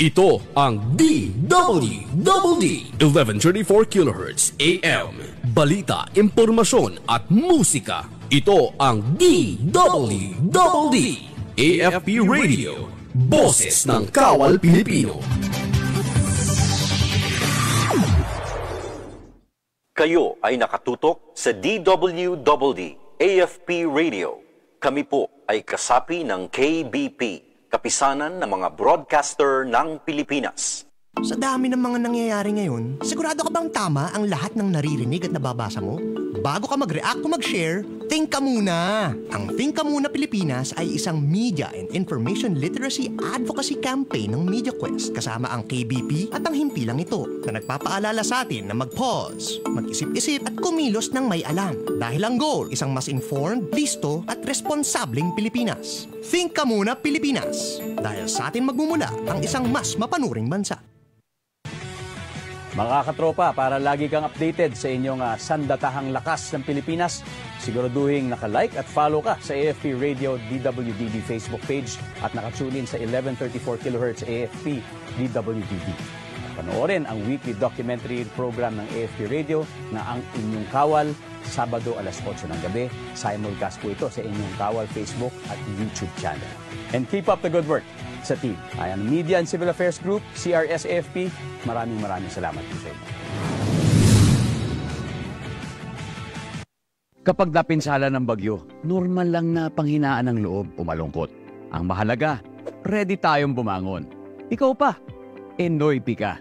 Ito ang DWDD 1134 kHz AM. Balita, impormasyon at musika. Ito ang DWDD AFP Radio. Boses ng Kawal Pilipino. Kayo ay nakatutok sa DWDD AFP Radio. Kami po ay kasapi ng KBP. Kapisanan ng mga broadcaster ng Pilipinas. Sa dami ng mga nangyayari ngayon, sigurado ka bang tama ang lahat ng naririnig at nababasa mo? Bago ka mag-react o mag-share, think ka muna! Ang Think Ka Muna Pilipinas ay isang media and information literacy advocacy campaign ng MediaQuest kasama ang KBP at ang himpilang ito na nagpapaalala sa atin na mag-pause, mag-isip-isip at kumilos ng may alam. Dahil ang goal, isang mas informed, listo at responsableng Pilipinas. Think Ka Muna Pilipinas! Dahil sa atin magmumula ang isang mas mapanuring bansa. Mga katropa, para lagi kang updated sa inyong sandatahang lakas ng Pilipinas, siguraduhin naka-like at follow ka sa AFP Radio DWDD Facebook page at nakatune in sa 1134 kHz AFP DWDD. Panoorin ang weekly documentary program ng AFP Radio na Ang Inyong Kawal, Sabado alas 8 ng gabi. Simulcast po ito sa Inyong Kawal Facebook at YouTube channel. And keep up the good work sa team. Ay ang Media and Civil Affairs Group, CRS-AFP, maraming salamat po sa inyo. Kapag napinsala ng bagyo, normal lang na panghinaan ng loob o malungkot. Ang mahalaga, ready tayong bumangon. Ikaw pa, enoy ka.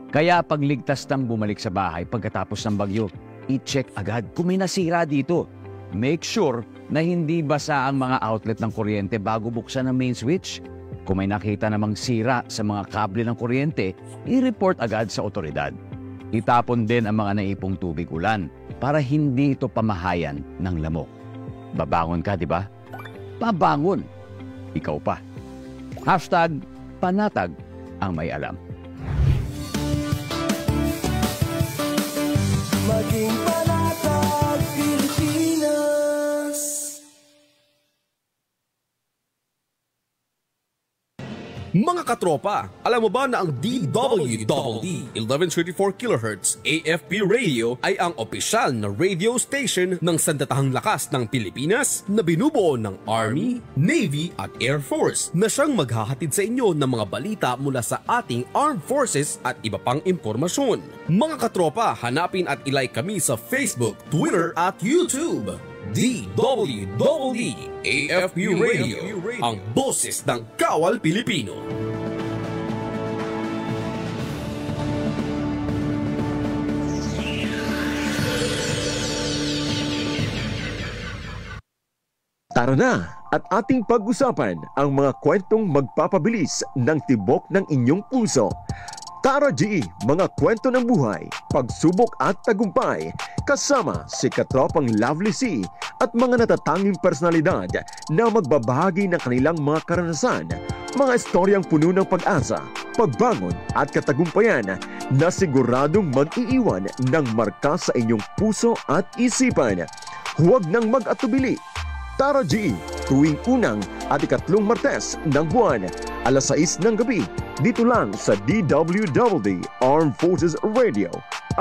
Kaya pagligtas ng bumalik sa bahay pagkatapos ng bagyo, i-check agad kung may nasira dito. Make sure na hindi basa ang mga outlet ng kuryente bago buksan ang main switch. Kung may nakita namang sira sa mga kable ng kuryente, i-report agad sa otoridad. Itapon din ang mga naipong tubig ulan para hindi ito pamahayan ng lamok. Babangon ka, di ba? Babangon. Ikaw pa. #panatag ang may alam. Maging panatag Pilipinas. Mga katropa, alam mo ba na ang DWDD 1134 kHz AFP Radio ay ang opisyal na radio station ng sandatahang lakas ng Pilipinas na binubuo ng Army, Navy at Air Force na siyang maghahatid sa inyo ng mga balita mula sa ating Armed Forces at iba pang impormasyon. Mga katropa, hanapin at ilike kami sa Facebook, Twitter at YouTube. DWDD AFP Radio, ang boses ng Kawal Pilipino. Tara na at ating pag-usapan ang mga kwentong magpapabilis ng tibok ng inyong puso. Tara G, mga kwento ng buhay, pagsubok at tagumpay, kasama si katropang Lovely C at mga natatanging personalidad na magbabahagi ng kanilang mga karanasan, mga istoryang puno ng pag-asa, pagbangon at katagumpayan na siguradong mag-iiwan ng marka sa inyong puso at isipan. Huwag nang mag-atubili. Tara G, tuwing unang at ikatlong Martes ng buwan, alas 6 ng gabi, dito lang sa DWDD Armed Forces Radio,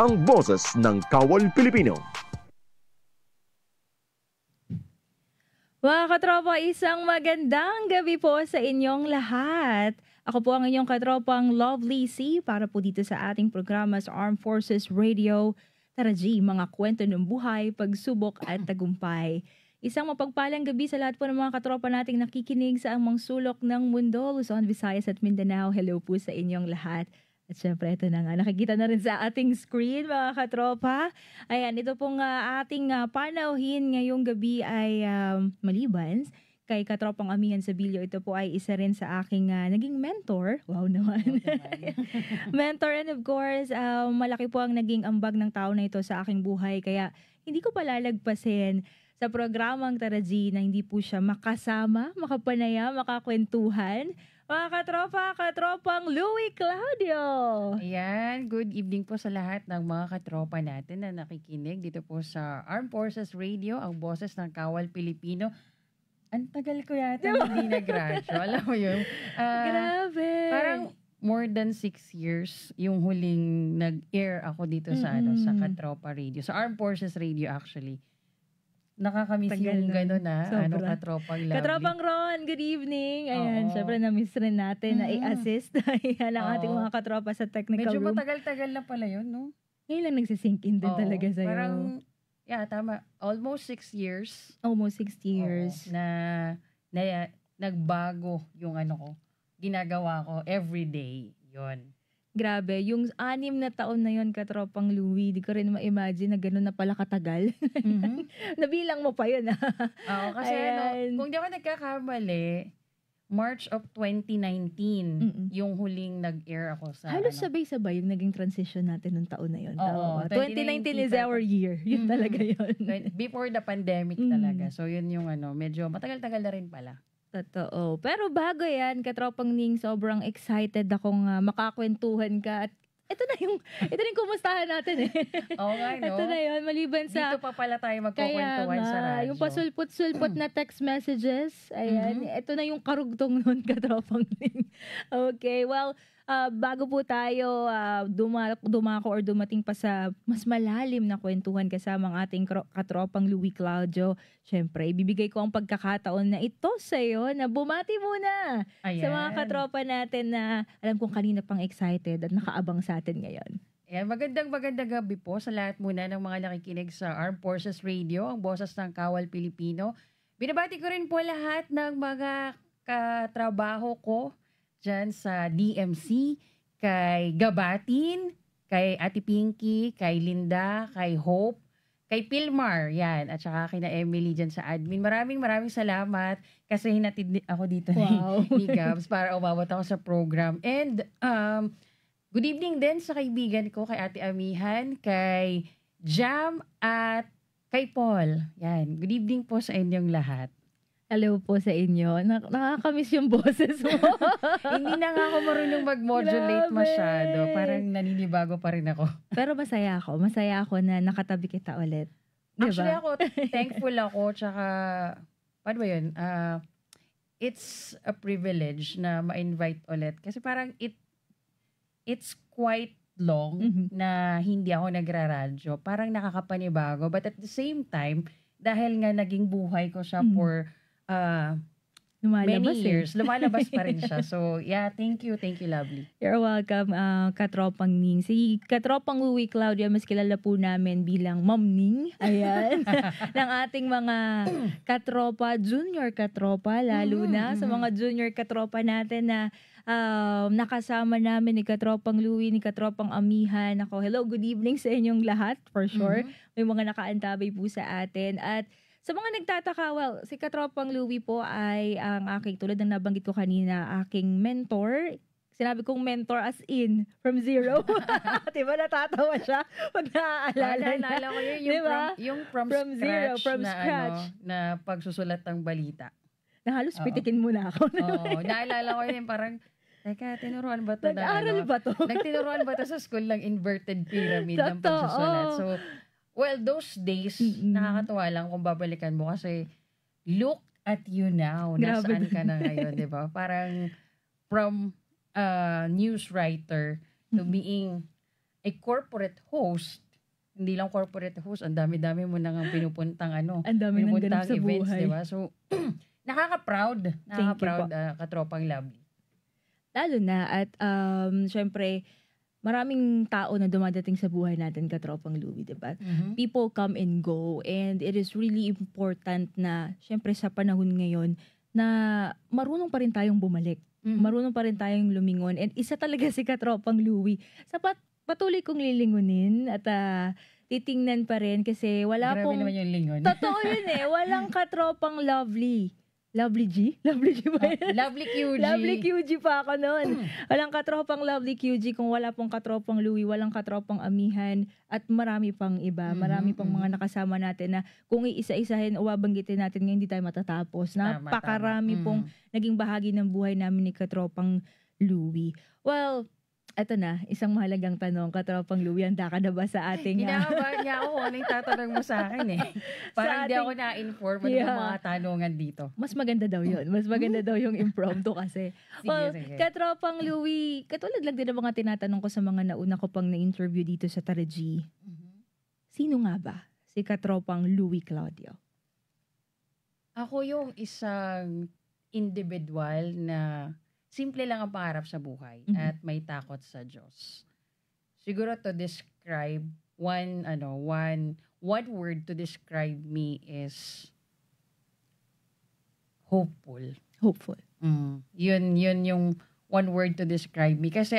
ang boses ng Kawal Pilipino. Mga katropa, isang magandang gabi po sa inyong lahat. Ako po ang inyong katropang Lovely C para po dito sa ating programa sa Armed Forces Radio. Tara G, mga kwento ng buhay, pagsubok at tagumpay. Isang mapagpalang gabi sa lahat po ng mga katropa nating nakikinig sa amang sulok ng mundo, Luzon, Visayas at Mindanao. Hello po sa inyong lahat. At syempre, ito na nga, nakikita na rin sa ating screen, mga katropa. Ayan, ito pong ating panauhin ngayong gabi ay maliban kay katropang Amihan Sabilio. Ito po ay isa rin sa aking naging mentor. Wow naman. Mentor, and of course, malaki po ang naging ambag ng tao na ito sa aking buhay. Kaya hindi ko palalagpasin sa programang Tara G na hindi po siya makasama, makapanaya, makakwentuhan. Mga katropang Louie Claudio. Ayan, good evening po sa lahat ng mga katropa natin na nakikinig dito po sa Armed Forces Radio, ang boses ng Kawal Pilipino. Ang tagal ko yata hindi nag-radyo. Alam mo yun? Grabe. Parang more than 6 years yung huling nag-air ako dito sa sa Katropa Radio. Sa Armed Forces Radio actually. Nakakamiss Tagal yung nun. gano'n Sobra. Katropang Lovely. Katropang Ron, good evening. Ayan, Oo. syempre na-miss rin natin na i-assist ayan, ang ating Oo. mga katropa sa technical Medyo room. matagal-tagal na pala yun, no? Ngayon lang nagsisink in din Oo. talaga sa'yo. Parang, tama. Almost 6 years. Almost 6 years. Oo, na nagbago yung ko. Ginagawa ko everyday. Yun. Grabe, yung 6 na taon na yon katropang Louie, di ko rin ma-imagine na gano'n na pala katagal. Nabilang mo pa yun, ha? Oo, kasi Ayan. kung di ako nagkakamali, March of 2019, yung huling nag-air ako sa Halos sabay-sabay yung naging transition natin nung taon na yun. Oo, Tama ba? 2019 is our year. Yun talaga yun. before the pandemic talaga. So yun yung medyo matagal-tagal na rin pala. Totoo. Pero bago yan, katropang Ning, sobrang excited akong makakwentuhan ka. At ito na yung kumustahan natin eh. Oo nga, no? Ito na yun, maliban sa... Dito pa pala tayo Kaya magkukwentuhan sa nga, radyo. yung pasulpot-sulpot na text messages, ayan, ito na yung karugtong nun, katropang Ning. Okay, well, bago po tayo dumako or dumating pa sa mas malalim na kwentuhan kasama ang ating katropang Louie Claudio, syempre, ibibigay ko ang pagkakataon na ito sa iyo na bumati muna sa mga katropa natin na alam kong kanina pang excited at nakaabang sa atin ngayon. Ayan, magandang gabi po sa lahat muna ng mga nakikinig sa Armed Forces Radio, ang boses ng Kawal Pilipino. Binabati ko rin po lahat ng mga katrabaho ko dyan sa DMC, kay Gabatin, kay Ate Pinky, kay Linda, kay Hope, kay Pilmar, yan, at saka kay na Emily dyan sa admin. Maraming salamat kasi hinatid ako dito ni Gabs para umabot ako sa program. And good evening din sa kaibigan ko, kay Ate Amihan, kay Jam, at kay Paul. Yan, good evening po sa inyong lahat. Hello po sa inyo. Nakakamiss yung boses mo. Hindi na nga ako marunong mag-modulate Grabe. masyado. Parang naninibago pa rin ako. Pero masaya ako. Masaya ako na nakatabi kita ulit. Diba? Actually ako, thankful ako. Tsaka, paano ba yun? It's a privilege na ma-invite ulit. Kasi parang it's quite long na hindi ako nagraradyo. Parang nakakapanibago. But at the same time, dahil nga naging buhay ko siya for many years. Lumalabas pa rin siya. So, yeah, thank you, lovely. You're welcome, katropang Ning. Si katropang Louie Claudia, mas kilala po namin bilang Ma'am Ning. Ayan. ng ating mga katropa, junior katropa, lalo na sa mga junior katropa natin na nakasama namin ni katropang Louie, ni katropang Amihan. Ako, hello, good evening sa inyong lahat, for sure. May mga nakaantabay po sa atin. At sa mga nagtataka, well, si katropang Louie po ay ang aking, tulad ng nabanggit ko kanina, aking mentor. Sinabi kong mentor as in, from zero. Diba natatawa siya pag naaalala niya? Naalala ko yun, yung from scratch, zero, from na, scratch. Na pagsusulat ng balita. Na halos pitikin mo na ako. Oo, naalala ko yun, parang, teka, tinuruan ba ito? Nag-aral ba ito? Nagtinuruan ba ito sa school ng inverted pyramid ng pagsusulat? So, well, those days, nakakatuwa lang kung babalikan mo kasi look at you now. Grabe. Nasaan ka na ngayon, di ba? Parang from news writer to being a corporate host. Hindi lang corporate host, ang dami-dami mo nang pinupuntang ang dami nang ganap sa events, buhay. di ba? So, nakaka-proud. Nakaka-proud, katropang Lovely. Lalo na at syempre maraming tao na dumadating sa buhay natin katropang Louie, diba? People come and go and it is really important na syempre sa panahon ngayon na marunong pa rin tayong bumalik. Marunong pa rin tayong lumingon and isa talaga si katropang Louie. Patuloy kong lilingunin at titingnan pa rin kasi wala Grabe pong... naman yung lingon. Totoo yun eh. Walang katropang Lovely. Lovely G? Lovely G ba yun? Lovely QG. Lovely QG pa ako noon. Walang katropang Lovely QG kung wala pong katropang Louie, walang katropang Amihan, at marami pang iba. Marami pang mga nakasama natin na kung iisa-isahin o babanggitin natin ngayon, hindi tayo matatapos. Napakarami pong naging bahagi ng buhay namin ni katropang Louie. Well, Eto na, isang mahalagang tanong, Katropang Louie, handa ka na ba sa ating... Kinakabahan niya ako kung ano yung tatanong mo sa akin eh. Parang hindi ako na-inform ano yung mga tanungan dito. Mas maganda daw yun. Mas maganda daw yung impromptu kasi. Sige. Katropang Louie, katulad lang din ng mga tinatanong ko sa mga nauna ko pang na-interview dito sa Tara G. Sino nga ba si Katropang Louie Claudio? Ako yung isang individual na simple lang ang pangarap sa buhay at may takot sa Diyos. Siguro to describe one word to describe me is hopeful. Hopeful. Yun yung one word to describe me. Kasi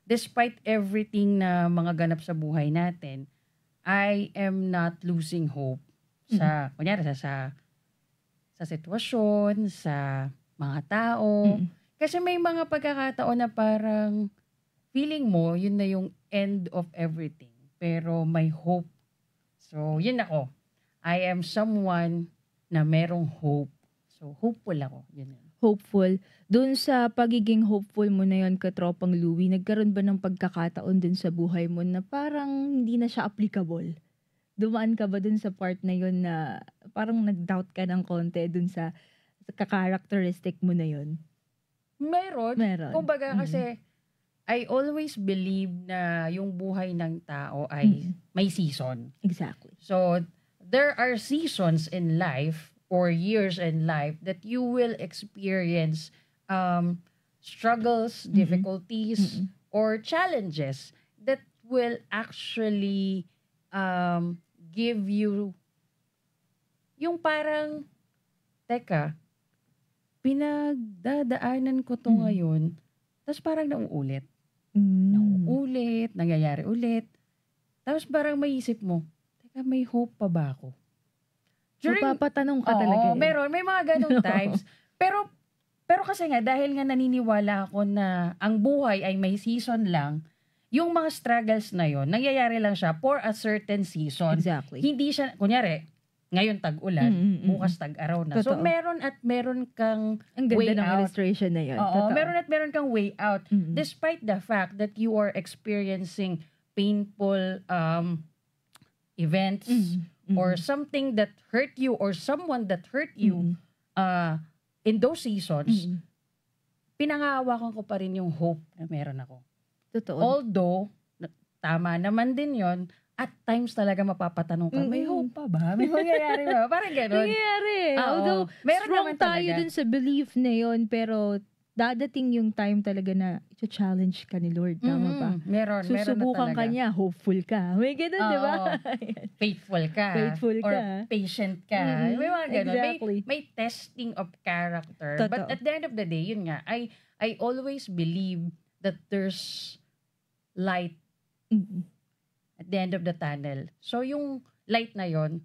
despite everything na mga ganap sa buhay natin, I am not losing hope sa, kunyari, sa sitwasyon, sa mga tao. Kasi may mga pagkakataon na parang feeling mo, yun na yung end of everything. Pero may hope. So, yun ako. I am someone na merong hope. So, hopeful ako. Yun. Hopeful. Doon sa pagiging hopeful mo na yun, Katropang Louie, nagkaroon ba ng pagkakataon din sa buhay mo na parang hindi na siya applicable? Dumaan ka ba dun sa part na yun na parang nag-doubt ka ng konti dun sa ka-characteristic mo na yun? Meron. Kumbaga kasi, I always believe na yung buhay ng tao ay may season. Exactly. So, there are seasons in life or years in life that you will experience struggles, difficulties, or challenges that will actually give you yung parang, teka, pinagdadaanan ko to ngayon, tapos parang nauulit. Nauulit, nangyayari ulit. Tapos parang maisip mo, teka, may hope pa ba ako? Papatanong ka talaga. Meron. May mga ganong times. Pero kasi nga, dahil nga naniniwala ako na ang buhay ay may season lang, yung mga struggles na yon, nangyayari lang siya for a certain season. Exactly. Hindi siya, kunyari, ngayon tag-ulan, bukas tag-araw na. Totoo. So, meron kang ang ganda way ng out. illustration na yun. Oo, meron kang way out. Despite the fact that you are experiencing painful events or something that hurt you or someone that hurt you in those seasons, pinangahawakan ko pa rin yung hope na meron ako. Totoo. Although, tama naman din yon, at times talaga mapapatanong ka, may hope pa ba? May mangyayari ba? Parang gano'n. Nangyayari. Oo. Although, Meron strong naman tayo talaga. dun sa belief na yon, pero dadating yung time talaga na i-challenge ka ni Lord. Tama ba? Meron na Susubukan talaga. ka niya, hopeful ka. May ganun, di ba? Faithful ka. Faithful or ka. patient ka. May mga ganun. Exactly. May testing of character. Totoo. But at the end of the day, yun nga, I always believe that there's light at the end of the tunnel. So yung light na yon,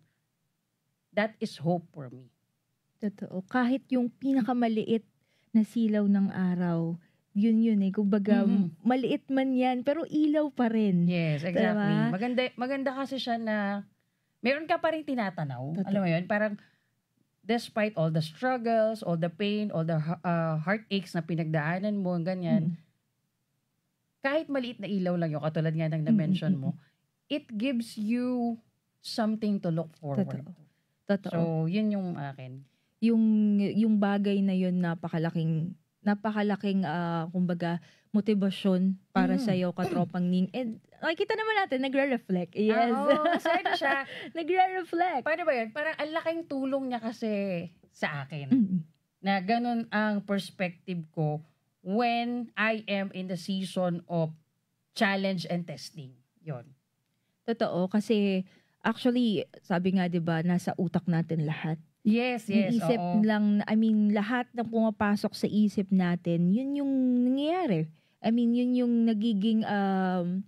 that is hope for me. Totoo. Kahit yung pinakamaliit na silaw ng araw, yun eh. Kumbaga, maliit man yan, pero ilaw pa rin. Yes, exactly. Diba? Maganda kasi siya na meron ka pa rin tinatanaw. Totoo. Alam mo yun, parang despite all the struggles, all the pain, all the heartaches na pinagdaanan mo, ganyan, kahit maliit na ilaw lang yun, katulad nga ng na-mention mo, it gives you something to look forward to. Totoo. So, yun yung akin. Yung bagay na yun napakalaking kumbaga motivasyon para sa iyo, Katropang Ning. And nakikita naman natin nagre-reflect. Yes. Oo, sana siya. Nagre-reflect. Paano ba yun? Parang ang laking tulong niya kasi sa akin. Na ganun ang perspective ko when I am in the season of challenge and testing. Yon. Totoo kasi actually sabi nga 'di ba nasa utak natin lahat. Yes, Isip oo. lang, lahat ng pumapasok sa isip natin, yun yung nangyayari. Yun yung nagiging,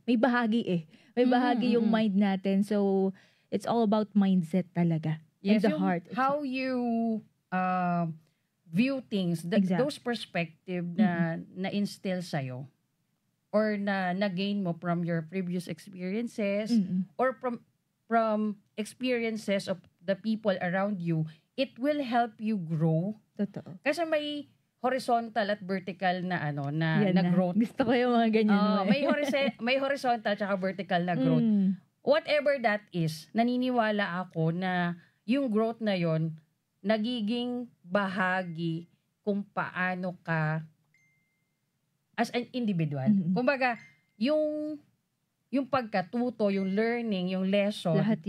may bahagi May bahagi yung mind natin. So, it's all about mindset talaga. Yes, and the yung heart. how you view things, Exactly. those perspective na na-instill sa'yo or na-gain mo from your previous experiences or from experiences of the people around you, it will help you grow. Totoo. Kasi may horizontal at vertical na na Yan growth. Gusto ko yung mga ganyan. Oo, may horizontal tsaka vertical na growth. Whatever that is, naniniwala ako na yung growth na yon nagiging bahagi kung paano ka as an individual. Kumbaga, yung pagkatuto, yung learning, yung lesson, lahat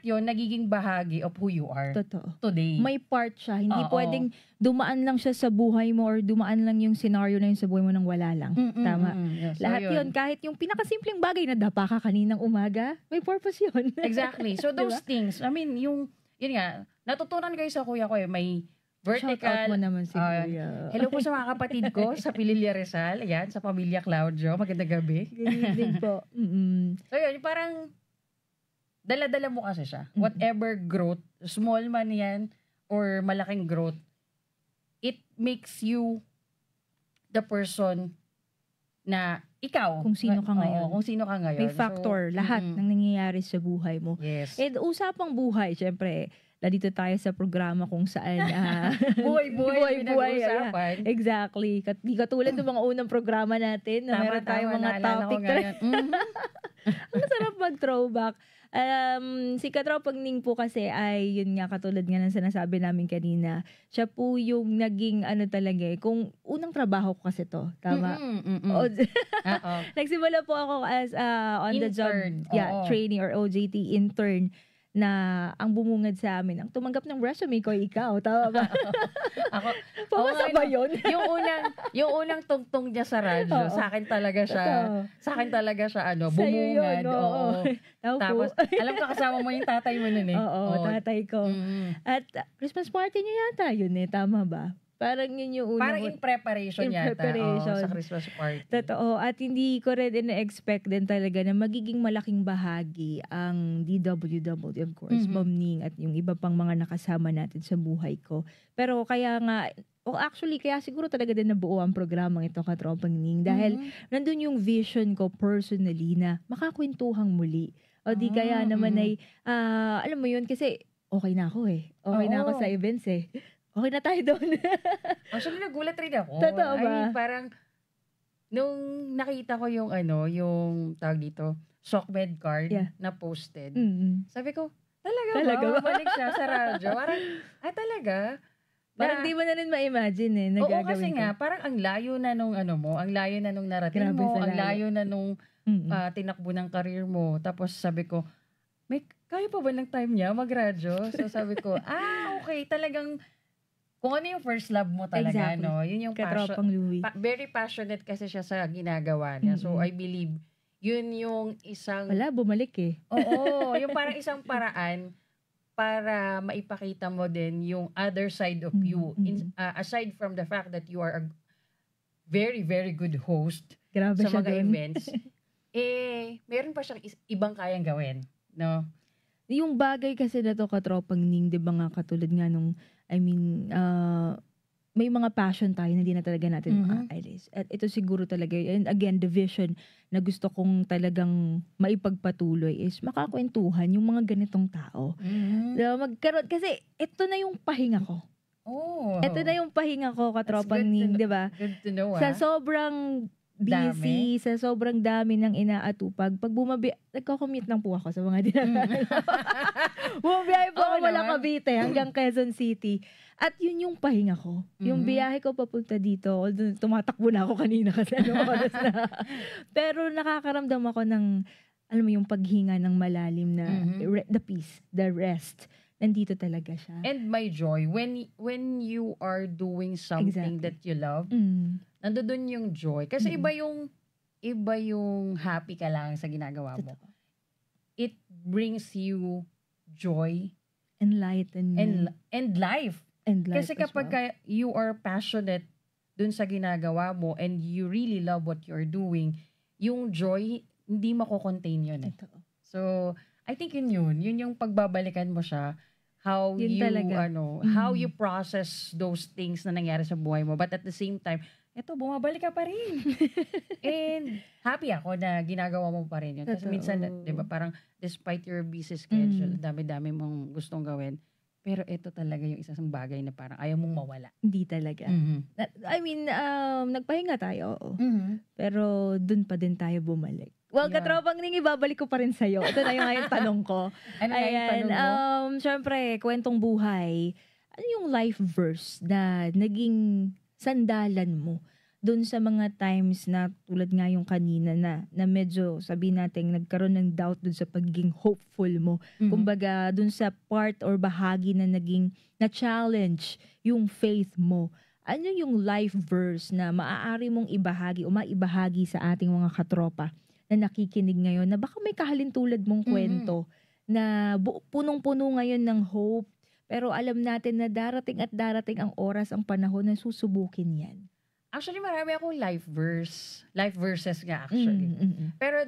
yun nagiging bahagi of who you are. Totoo. Today. May part siya. Hindi pwedeng dumaan lang siya sa buhay mo or dumaan lang yung scenario na yun sa buhay mo nang wala lang. Tama. Yeah, so lahat yun, kahit yung pinakasimpleng bagay na dapa ka kaninang umaga, may purpose yun. Exactly. So those things, I mean, yun nga, natutunan kayo sa kuya ko may vertical. Shout out mo naman si Kuya. Hello po sa mga kapatid ko sa Pililla Rizal. Ayan, sa pamilya Claudio. Magandang gabi. Good evening po. So yun, parang dala-dala mo kasi siya. Whatever growth, small man yan or malaking growth, it makes you the person na ikaw. Kung sino ka ngayon. Kung sino ka ngayon. May factor, lahat ng nangyayari sa buhay mo. Yes. And usapang buhay, syempre, dito tayo sa programa kung saan buhay pinag-uusapan. Exactly. Di katulad ng mga unang programa natin na meron tayong mga topic. Ang sarap mag-throwback. Si Katropang Ning po kasi ay yun nga katulad nga ng sinasabi namin kanina. Siya po yung naging talaga kung unang trabaho ko kasi to. Tama? Nagsimula po ako as on the job training or OJT intern na ang bumungad sa amin, ang tumanggap ng resume ko, ikaw. Tama ba? Ako, pumasa ba yun? yung unang tungtong niya sa radyo, sa akin talaga siya, bumungad. Tapos, alam ko kasama mo yung tatay mo nun eh. Oo, tatay ko. At Christmas party niya yata yun eh, tama ba? Parang yun yung unang... Parang in preparation yata. Sa Christmas party. Totoo. At hindi ko rin na-expect din talaga na magiging malaking bahagi ang DWW, of course, Ma'am Ning at yung iba pang mga nakasama natin sa buhay ko. Pero kaya nga, actually, kaya siguro talaga din nabuo ang programang ito, Katropang Ning. Dahil nandun yung vision ko personally na makakwentuhang muli. O di kaya naman ay, alam mo yun, kasi okay na ako eh. Okay na ako sa events eh. Okay na tayo doon. Actually, nagulat rin ako. Totoo ba? Ay, parang, nung nakita ko yung yung tawag dito, SOCMED card na posted, sabi ko, talaga ba? Balik siya sa radyo. Parang, talaga? Parang di mo na rin ma-imagine eh. Oo, kasi nga, parang ang layo na nung ang layo na nung narating mo, ang layo na nung tinakbo ng career mo. Tapos sabi ko, kaya pa ba ng time niya mag-radyo? So sabi ko, okay, talagang, kung ano yung first love mo talaga, no? Yun yung Katropang Louie. Very passionate kasi siya sa ginagawa niya. So, I believe, yun yung isang... Wala, bumalik eh. Oo, yung parang isang paraan para maipakita mo din yung other side of you. Aside from the fact that you are a very, very good host sa mga events, meron pa siyang ibang kayang gawin, no? Yung bagay kasi na to, Katropang Ning, di ba nga katulad nga nung may mga passion tayo na hindi na talaga natin maaalis. At ito siguro talaga, and again, the vision na gusto kong talagang maipagpatuloy is makakwentuhan yung mga ganitong tao. Magkaroon, kasi ito na yung pahinga ko. Ito na yung pahinga ko, Katropang Ning, di ba? Good to know, Sa sobrang busy, sa sobrang dami ng inaatupag. Pag nagko-commute lang po ako sa mga dinadaan. Bumabiyahe po ako mula Cavite hanggang Quezon City. At yun yung pahinga ko. Yung biyahe ko papunta dito, although tumatakbo na ako kanina kasi oras na. Pero nakakaramdam ako ng, alam mo yung paghinga ng malalim na the peace, the rest. Nandito talaga siya. And my joy, when you are doing something that you love, nandoon yung joy. Kasi iba yung happy ka lang sa ginagawa mo. It brings you joy. Enlightenment. And life. Kasi kapag you are passionate dun sa ginagawa mo and you really love what you're doing, yung joy, hindi mako-contain yun eh. So, I think yun yung pagbabalikan mo siya, how how you process those things na nangyari sa buhay mo. But at the same time, bumabalik ka pa rin. And happy ako na ginagawa mo pa rin yun. Kasi minsan, di ba, parang despite your busy schedule, dami-dami mong gustong gawin, Pero ito talaga yung isang bagay na parang ayaw mong mawala. Hindi talaga. I mean, nagpahinga tayo, oo. Pero dun pa din tayo bumalik. Well, Yeah. katropang Ning, ibabalik ko pa rin sa'yo. Ito na yung ngayon tanong ko. Ano nga yung tanong mo? Syempre, kwentong buhay. Ano yung life verse na naging sandalan mo doon sa mga times na tulad nga yung kanina na medyo sabihin natin nagkaroon ng doubt doon sa pagiging hopeful mo. Kumbaga doon sa part or bahagi na naging na-challenge yung faith mo. Ano yung life verse na maaari mong ibahagi o maibahagi sa ating mga katropa na nakikinig ngayon na baka may kahalintulad mong kwento na punong-puno ngayon ng hope pero alam natin na darating at darating ang oras, ang panahon na susubukin yan. Actually, marami akong life verses nga actually. Pero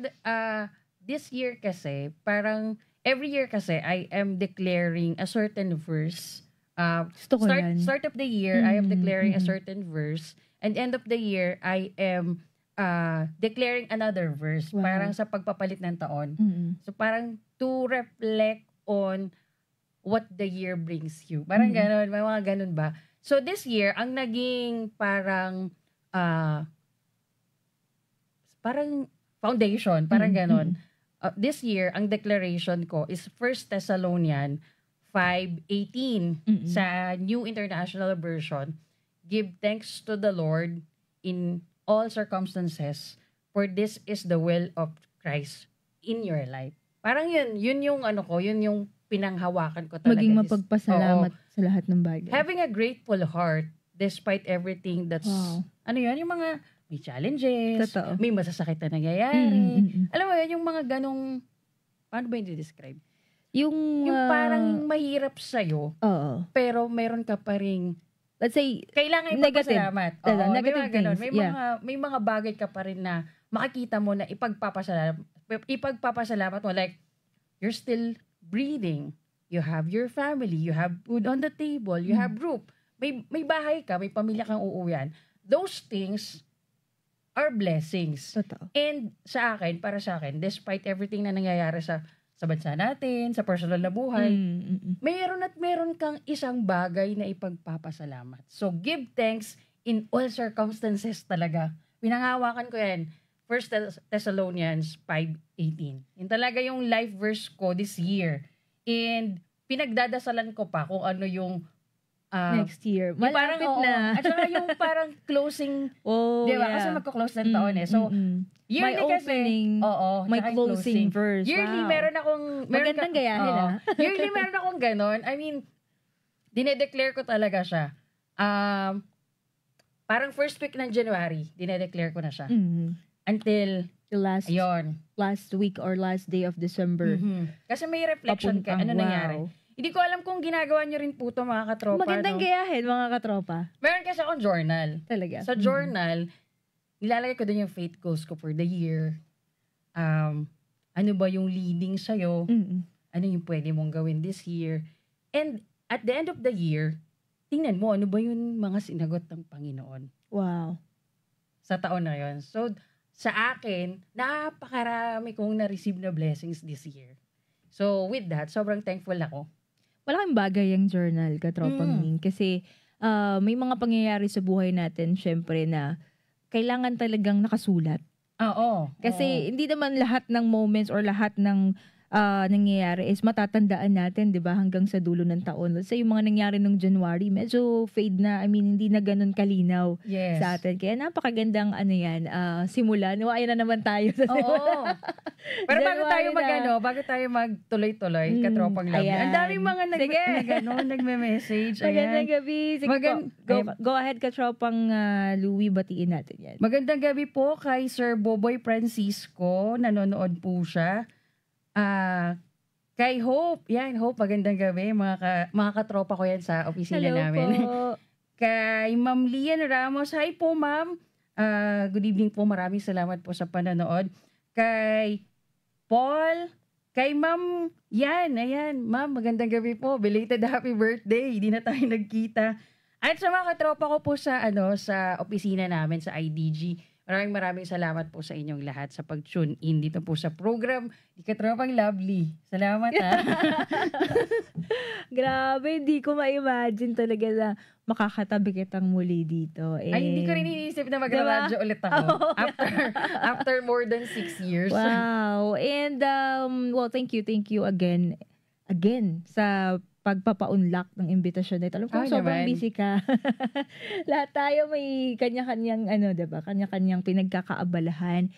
this year kasi, parang every year kasi, I am declaring a certain verse. Gusto ko yan. Start of the year, I am declaring a certain verse. And end of the year, I am declaring another verse. Wow. Parang sa pagpapalit ng taon. So parang to reflect on what the year brings you. Parang ganon, may mga ganon ba? So this year, ang naging parang foundation, parang ganon. This year, ang declaration ko is 1 Thessalonians 5:18 sa New International Version. Give thanks to the Lord in all circumstances, for this is the will of Christ in your life. Parang yun yung ano ko, yun yung pinanghawakan ko talaga. Maging mapagpasalamat sa lahat ng bagay. Having a grateful heart despite everything that's, ano yun, yung mga may challenges, Totoo. may masasakit na nangyayari. Alam mo yun, yung mga ganong, paano ba yung describe? Yung parang mahirap sa'yo, pero meron ka pa ring, let's say, kailangan negative. ipagpasalamat. Negative may mga ganon. things. May mga bagay ka pa rin na makikita mo na ipagpapasalamat mo. Like, you're still breathing. You have your family. You have food on the table. You have roof. May bahay ka. May pamilya kang uuwian. Those things are blessings. Totoo. And para sa akin, despite everything na nangyayari sa bansa natin, sa personal na buhay, meron kang isang bagay na ipagpapasalamat. So, give thanks in all circumstances talaga. Pinangawakan ko yan. 1 Thessalonians 5:18. Yun talaga yung life verse ko this year. And pinagdadasalan ko pa kung ano yung next year. Malapit na. At saka yung parang closing, di ba? Kasi magko-close ng taon eh. So, yearly may kasi, opening, may closing verse. Yearly, wow. meron akong, magandang gayahin yearly, meron akong ganon. I mean, dinedeclare ko talaga siya. Parang first week ng January, dinedeclare ko na siya. Until, the last week or last day of December. Kasi may reflection ka. Ano nangyari? Hindi ko alam kung ginagawa nyo rin po ito, mga katropa. Magandang gayahin, mga katropa. Meron kasi akong journal. Talaga? Sa journal, nilalagay ko din yung faith goals ko for the year. Ano ba yung leading sa'yo? Ano yung pwede mong gawin this year? And at the end of the year, tingnan mo, ano ba yung mga sinagot ng Panginoon? Wow. Sa taon na yun. So, sa akin, napakarami kong na-receive na blessings this year. So, with that, sobrang thankful ako. Malaking bagay yung journal, katropang Ning. Kasi may mga pangyayari sa buhay natin, syempre, na kailangan talagang nakasulat. Oo. Kasi hindi naman lahat ng moments or lahat ng nangyayari is matatandaan natin, 'di ba, hanggang sa dulo ng taon. So yung mga nangyari nung January, medyo fade na. I mean, hindi na ganun kalinaw sa atin. Kaya napakagandang simula. Ayan na naman tayo sa simula. Oo. Pero bago tayo magtuloy-tuloy, katropang love. Ang daming mga nagme-message. Magandang gabi. Sige go ahead, katropang Louie, batiin natin yan. Magandang gabi po kay Sir Boboy Francisco. Nanonood po siya. Kay Hope. Yan, Hope, magandang gabi. Mga katropa ko yan sa opisina namin. Po. Kay Ma'am Lian Ramos. Hi po, ma'am. Good evening po. Maraming salamat po sa panonood. Kay Paul. Kay Ma'am. Ayan. Ma'am, magandang gabi po. Belated happy birthday. Hindi na tayo nagkita. At sa mga katropa ko po sa opisina namin sa IDG. Maraming salamat po sa inyong lahat sa pag-tune in dito po sa program Di Katropang Lovely. Salamat Grabe, hindi ko ma-imagine talaga na makakatabi kitang muli dito. Ay, hindi ko rin iniisip na mag-radyo ulit ako. After more than 6 years. Wow. And, well, thank you again sa pagpapa-unlock ng imbitasyon nito. Alam ko, sobrang busy ka. Lahat tayo may kanya-kanyang, diba? Kanya-kanyang pinagkakaabalahan.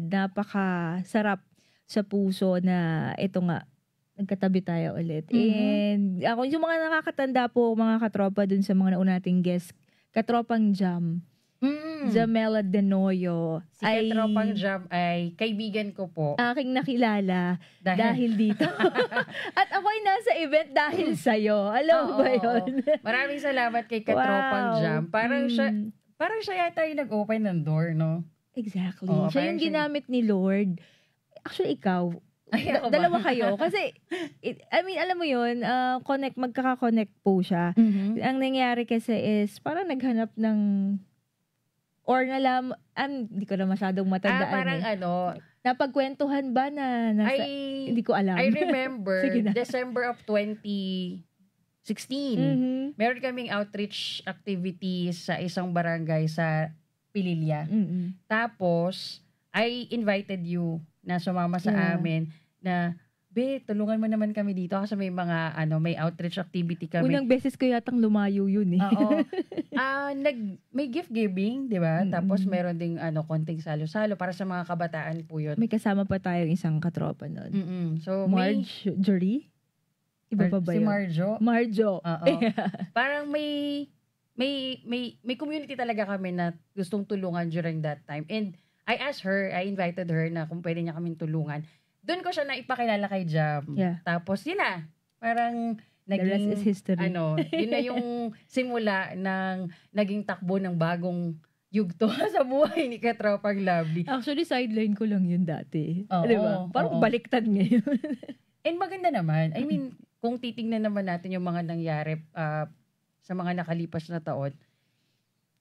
Napakasarap sa puso na ito nga, nagkatabi tayo ulit. And ako, yung mga nakakatanda po, mga katropa dun sa mga nauna nating guest, Katropang Jam, Jamela Denoyo. Si Katropang Jam ay kaibigan ko po. Aking nakilala dahil dito. At ako'y nasa event dahil sa'yo. Alam mo ba yun? Maraming salamat kay Katropang Jam. Parang siya yata yung nag-open ng door, no? Exactly. Siya yung ginamit ni Lord. Actually, ikaw, dalawa kayo. Kasi, alam mo yun, magkaka-connect po siya. Ang nangyari kasi is, parang naghanap ng, or hindi ko na masyadong matandaan. Parang napagkwentuhan ba na nasa, hindi ko alam. I remember, December of 2016, meron kaming outreach activities sa isang barangay sa Pililya. Tapos, I invited you na sumama sa amin na, tulungan mo naman kami dito kasi may mga, may outreach activity kami. Unang beses ko yatang lumayo yun eh. Oo. May gift giving, di ba? Tapos meron ding, konting salo-salo para sa mga kabataan po yun. May kasama pa tayong isang katropa nun. So, Marjorie? Iba pa ba yun? Si Marjo. Oo. Parang may community talaga kami na gustong tulungan during that time. And I invited her na kung pwede niya kaming tulungan. Doon ko siya naipakilala kay Jam. Yeah. Tapos yun na, parang the rest is history. Yun na yung simula ng naging takbo ng bagong yugto sa buhay ni Katropang Lovely. Actually, sideline ko lang yun dati. Oo, diba? Parang baliktad ngayon. And maganda naman. I mean, kung titingnan naman natin yung mga nangyari sa mga nakalipas na taon,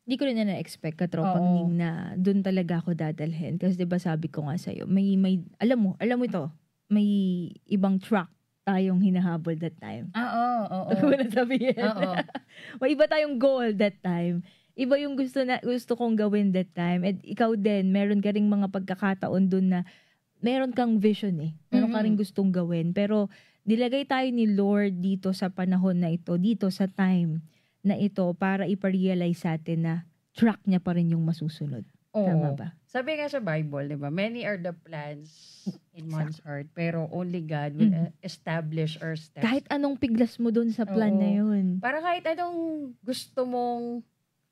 Di ko rin na na-expect Katropang Ning na doon talaga ako dadalhin. Kasi diba sabi ko nga sa'yo, may alam mo ito, may ibang track tayong hinahabol that time. Oo. Ano na sabihin? Oo. May iba tayong goal that time. Iba yung gusto kong gawin that time. At ikaw din, meron ka ring mga pagkakataon doon na meron kang vision eh. Meron ka ring gustong gawin. Pero nilagay tayo ni Lord dito sa panahon na ito, dito sa time na ito para iparealize sa atin na track niya pa rin yung masusunod. Tama ba? Sabi nga sa Bible, di ba? Many are the plans in one's heart, pero only God will establish our steps. Kahit anong piglas mo doon sa plan na yun. Para kahit anong gusto mong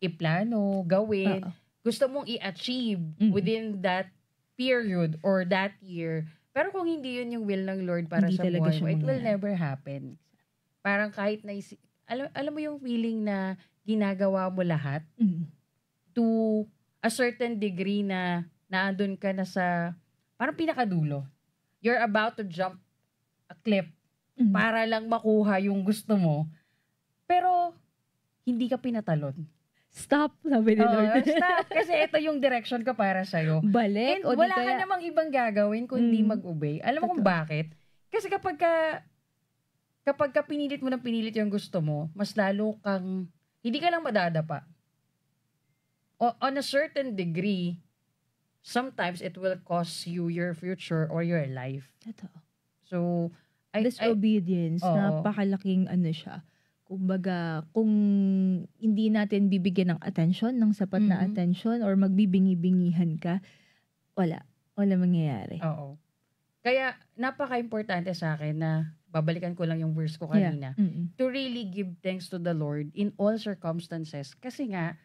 iplano, gawin, gusto mong i-achieve within that period or that year, pero kung hindi yun yung will ng Lord para hindi sa buhay mo, it will mangyari. never happen. Parang kahit na alam mo yung feeling na ginagawa mo lahat to a certain degree na naandun ka na sa parang pinakadulo. You're about to jump a cliff para lang makuha yung gusto mo. Pero hindi ka pinatalon. Stop, sabi ni Lord. Stop, kasi ito yung direction ko para sa'yo. Balik. And wala ka namang ibang gagawin kundi mag-obey. Alam mo kung bakit? Kasi kapag ka pinilit mo ng pinilit yung gusto mo, mas lalo kang, hindi ka lang madadapa. On a certain degree, sometimes it will cost you your future or your life. Totoo. So, disobedience, napakalaking siya. Kumbaga, kung hindi natin bibigyan ng attention, ng sapat na attention, or magbibingi-bingihan ka, wala mangyayari. Oo. Kaya, napaka-importante sa akin na babalikan ko lang yung verse ko kanina, to really give thanks to the Lord in all circumstances. Kasi nga,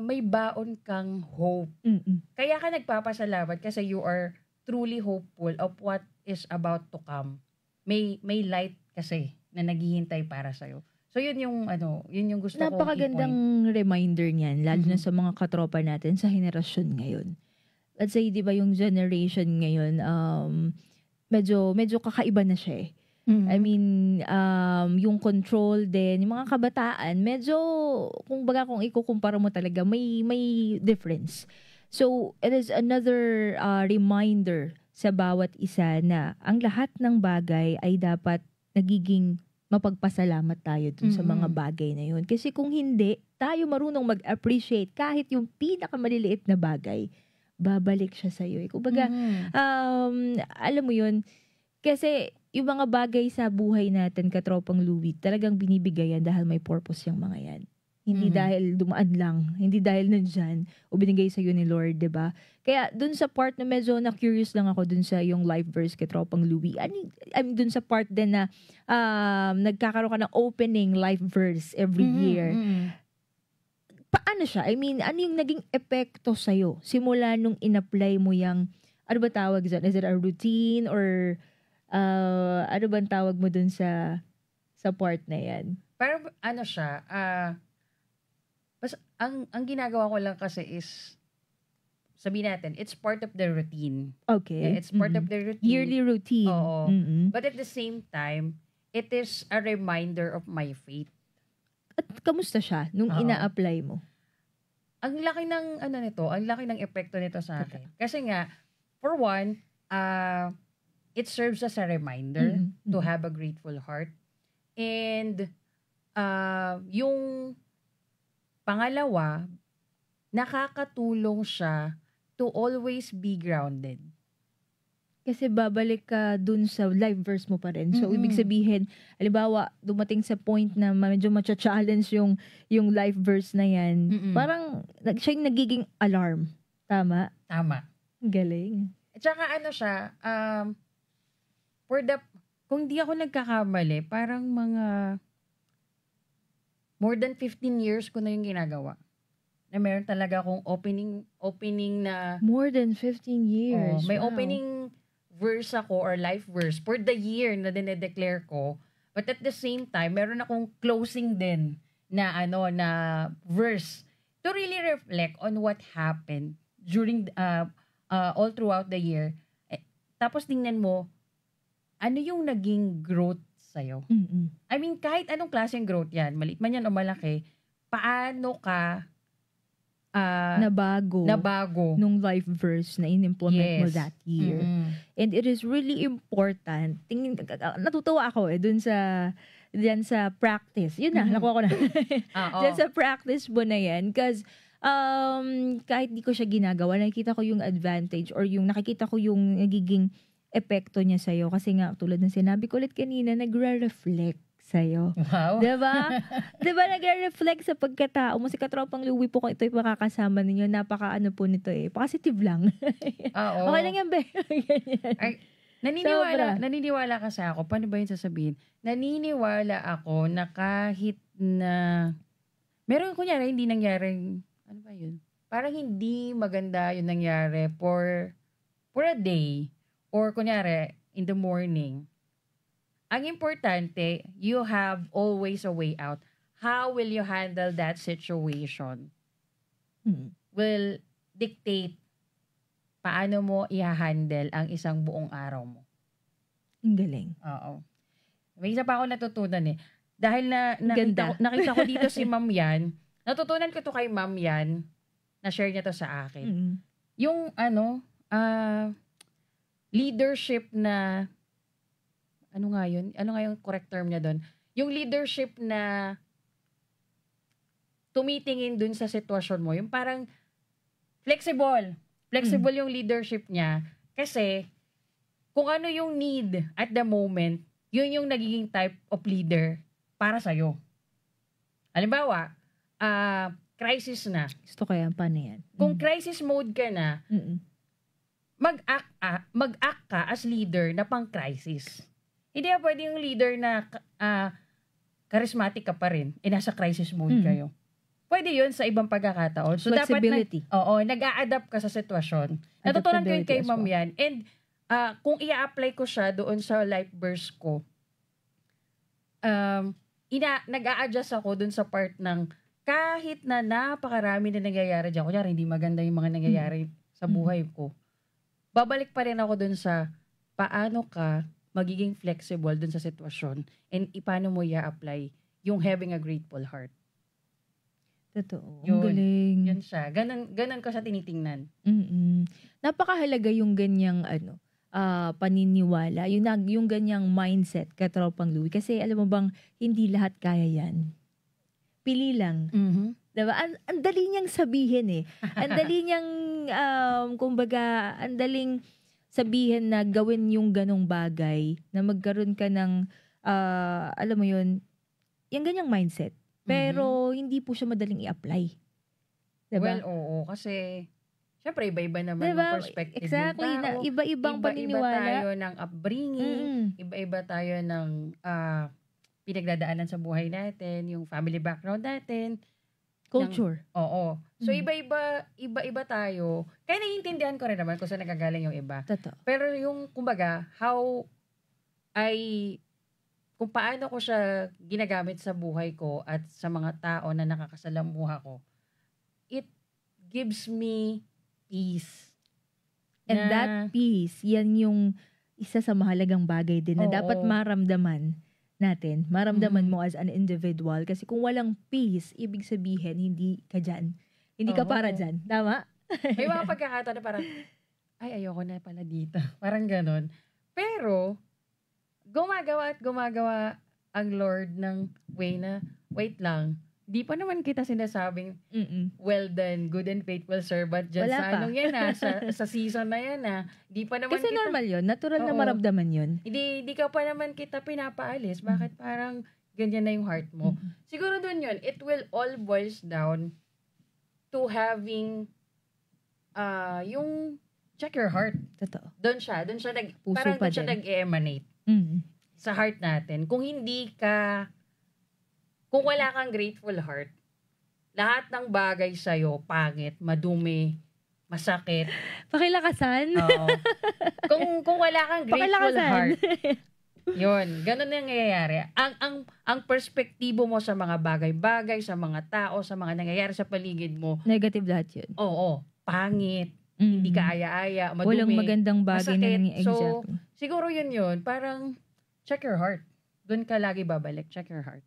may baon kang hope. Kaya ka nagpapasalamat kasi you are truly hopeful of what is about to come. May light kasi na naghihintay para sa'yo. So, yun yung gusto kong i-point. Napakagandang reminder niyan, lalo na sa mga katropa natin sa henerasyon ngayon. Let's say, di ba yung generation ngayon, medyo kakaiba na siya eh. I mean, yung control din, yung mga kabataan, medyo, kung ikukumpara mo talaga, may difference. So, it is another reminder sa bawat isa na ang lahat ng bagay ay dapat nagiging mapagpasalamat tayo dun sa mga bagay na yun. Kasi kung hindi, tayo marunong mag-appreciate kahit yung pinakamaliliit na bagay, babalik siya sa'yo. Kumbaga, alam mo yun, kasi yung mga bagay sa buhay natin, katropang Louie, talagang binibigayan dahil may purpose yung mga yan. Hindi dahil dumaan lang, hindi dahil nandyan o binigay sa'yo ni Lord, diba? Kaya dun sa part na medyo na-curious lang ako dun sa yung life verse katropang Louie. I mean, dun sa part din na nagkakaroon ka ng opening life verse every year. Paano siya? I mean, ano yung naging epekto sa'yo? Simula nung in-apply mo yung, ano ba tawag dyan? Is it a routine or ano bang tawag mo dun sa part na yan? Pero ano siya, ang ginagawa ko lang kasi is, sabihin natin, it's part of the routine. Okay. It's part of the routine. Yearly routine. Oo. But at the same time, it is a reminder of my faith. At kamusta siya nung ina-apply mo? Ang laki ng, ang laki ng epekto nito sa akin. Kasi nga, for one, it serves as a reminder to have a grateful heart. And yung pangalawa, nakakatulong siya to always be grounded. Kasi babalik ka dun sa live verse mo pa rin. So, ibig sabihin, halimbawa, dumating sa point na medyo matcha-challenge yung live verse na yan. Parang siya yung nagiging alarm. Tama? Tama. Galing. At saka siya, kung di ako nagkakamali, parang mga more than 15 years ko na yung ginagawa. Na meron talaga akong opening na... More than 15 years. May wow. opening verse ako or life verse for the year na dinedeclare ko. But at the same time, meron akong closing din na na verse to really reflect on what happened during all throughout the year. Tapos tingnan mo, ano yung naging growth sa'yo? I mean, kahit anong klaseng growth yan, maliit man yan o malaki, paano ka nabago nung life verse na in-implement mo that year. And it is really important. Natutuwa ako dun sa practice. Yun na, nakuha ko na. Dun sa practice mo na yan. Because kahit di ko siya ginagawa, nakikita ko yung advantage or nakikita ko yung nagiging epekto niya sa'yo. Kasi nga, tulad ng sinabi ko ulit kanina, nagre-reflect sa'yo. Wow. Diba? Diba nagre-reflect sa pagkatao mo? Si Katropang Louie po, kung ito'y makakasama ninyo, napaka-ano po nito positive lang. Okay lang yan, be. Ay, naniniwala kasi ako. Paano ba yun sasabihin? Naniniwala ako na kahit na meron kunyari hindi nangyaring, ano ba yun? Parang hindi maganda yung nangyari for a day or kunyari in the morning. Ang importante, you have always a way out. How will you handle that situation? Will dictate paano mo i-handle ang isang buong araw mo. Ang galing. Oo. May isa pa ako natutunan Dahil nakita ko dito si Ma'am Yan, natutunan ko to kay Ma'am Yan, na-share niya to sa akin. Yung leadership na ano nga yung correct term niya doon? Yung leadership na tumitingin dun sa sitwasyon mo. Yung parang flexible. Flexible yung leadership niya. Kasi kung ano yung need at the moment, yun yung nagiging type of leader para sa'yo. Halimbawa, crisis na. Gusto kaya, paano yan? Kung crisis mode ka na, mag-act ka as leader na pang-crisis. Hindi pwede yung leader na charismatic ka pa rin, nasa crisis mode kayo. Pwede yun sa ibang pagkakataon. So, flexibility. Dapat nag-a-adapt ka sa sitwasyon. Natutunan ko yun kay Ma'am Yan. And kung i-apply ko siya doon sa life verse ko, nag-a-adjust ako doon sa part ng kahit na napakarami na nangyayari dyan, kunyari hindi maganda yung mga nangyayari sa buhay ko, babalik pa rin ako doon sa paano ka magiging flexible dun sa sitwasyon and paano mo i-apply yung having a grateful heart. Totoo. Ang Yun. galing. Yun siya. Ganon ko siya tinitingnan. Napakahalaga yung ganyang paniniwala, yung ganyang mindset, Katropang Louie. Kasi alam mo bang, hindi lahat kaya yan. Pili lang. Diba? Ang dali niyang sabihin eh. Ang dali niyang, kumbaga, ang daling sabihin na gawin yung ganong bagay, na magkaroon ka ng, alam mo yun, yung ganyang mindset. Pero hindi po siya madaling i-apply. Diba? Well, oo. Kasi, syempre, iba-iba naman Diba? yung perspective Exactly. ng tao. Iba-ibang paniniwala. Iba-iba tayo ng upbringing. Iba-iba tayo ng pinagdadaanan sa buhay natin, yung family background natin. Culture. Oo. So, iba-iba tayo. Kaya naiintindihan ko rin naman kung saan nagagaling yung iba. Totoo. Pero yung, kumbaga, kung paano ko siya ginagamit sa buhay ko at sa mga tao na nakakasalamuha ko, it gives me peace. And that peace, yan yung isa sa mahalagang bagay din na dapat maramdaman natin. Maramdaman mo as an individual. Kasi kung walang peace, ibig sabihin, hindi ka dyan. Hindi ka para dyan. Tama? May mga pagkakataon na parang, ay, ayoko na pala dito. Parang ganon. Pero, gumagawa ang Lord ng way na, wait lang, di pa naman kita sinasabing, well done, good and faithful servant dyan Wala sa pa. anong yan sa season na yan Di pa naman Kasi kita, normal yun. Natural na Oo. maramdaman yun. Hindi ka pa naman kita pinapaalis. Bakit parang ganyan na yung heart mo? Siguro dun yun, it will all boils down to having yung check your heart. Totoo. Doon siya Puso parang pa doon siya din. nag-emanate sa heart natin. Kung wala kang grateful heart, lahat ng bagay sa'yo, pangit, madumi, masakit. Pakilakasan. Oo. Kung wala kang grateful Pakilakasan. heart, yun, ganun na nangyayari. Ang perspektibo mo sa mga bagay-bagay, sa mga tao, sa mga nangyayari sa paligid mo, Negative lahat yun. oo, pangit, hindi ka aya-aya, madumi, Walang magandang bagay na masakit. nangyayari. So, Exactly. siguro yun, parang check your heart. Doon ka lagi babalik, check your heart.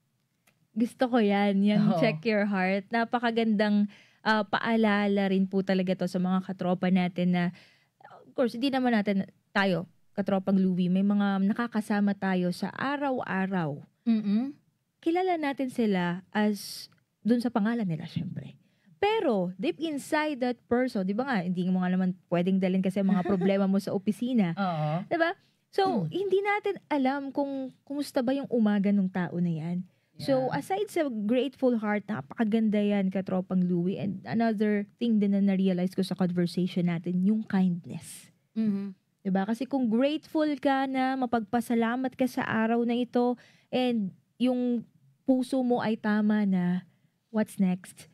Gusto ko yan. Yung Oo. check your heart. Napakagandang paalala rin po talaga to sa mga katropa natin na, of course, hindi naman natin tayo, Katropang Louie, may mga nakakasama tayo sa araw-araw. Kilala natin sila as dun sa pangalan nila, syempre. Pero, deep inside that person, di ba nga, hindi mo nga naman pwedeng dalhin kasi mga problema mo sa opisina. Oo. Di ba? So, hindi natin alam kung kumusta ba yung umaga ng tao na yan. So, aside sa grateful heart, napakaganda yan, Katropang Louie. And another thing din na na-realize ko sa conversation natin, yung kindness. Diba? Kasi kung grateful ka na, mapagpasalamat ka sa araw na ito, and yung puso mo ay tama na, what's next?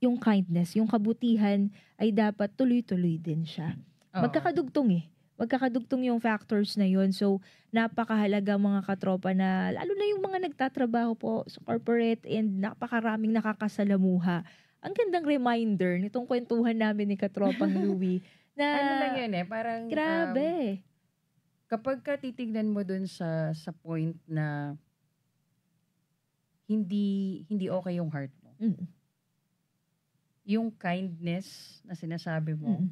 Yung kindness, yung kabutihan, ay dapat tuloy-tuloy din siya. Oo. Magkakadugtong Magkakadugtong yung factors na yun. So, napakahalaga mga katropa na, lalo na yung mga nagtatrabaho po sa corporate and napakaraming nakakasalamuha. Ang gandang reminder nitong kwentuhan namin ni Katropang Louie na Ano lang yun parang grabe. Kapag ka titignan mo dun sa point na hindi okay yung heart mo. Yung kindness na sinasabi mo,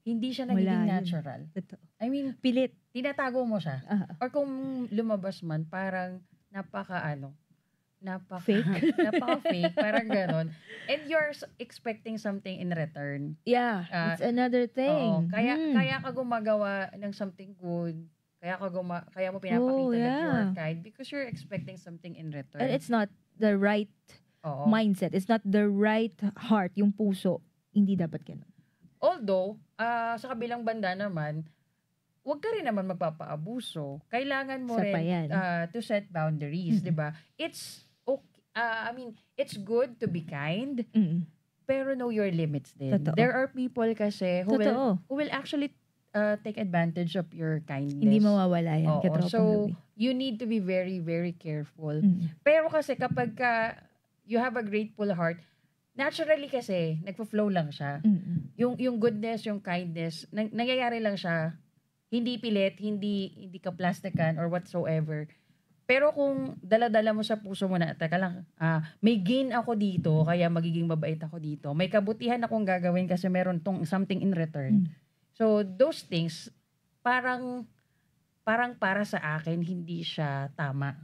hindi siya nagiging Wala yun. natural. Totoo. I mean, Pilit. tinatago mo siya. Or kung lumabas man, parang Fake. napaka-fake, parang ganon. And you're expecting something in return. Yeah, it's another thing. Oo, kaya ka gumagawa ng something good, kaya mo pinapakita that you're kind because you're expecting something in return. And it's not the right Oo. mindset. It's not the right heart, yung puso. Hindi dapat ganun. Although, sa kabilang banda naman, huwag ka rin naman magpapaabuso. Kailangan mo Isa pa rin yan. to set boundaries, di ba? It's okay. It's good to be kind, pero know your limits din. Totoo. There are people kasi who Totoo. will actually take advantage of your kindness. Hindi mawawala yan. Oo. Katropang So, Louie. you need to be very, very careful. Pero kasi kapag you have a grateful heart, naturally kasi, nagpo-flow lang siya. Yung goodness, yung kindness, nangyayari lang siya hindi pilit, hindi ka plastikan or whatsoever. Pero kung dala-dala mo sa puso mo na, teka lang, may gain ako dito, kaya magiging mabait ako dito. May kabutihan akong gagawin kasi meron tong something in return. So, those things, parang para sa akin, hindi siya tama.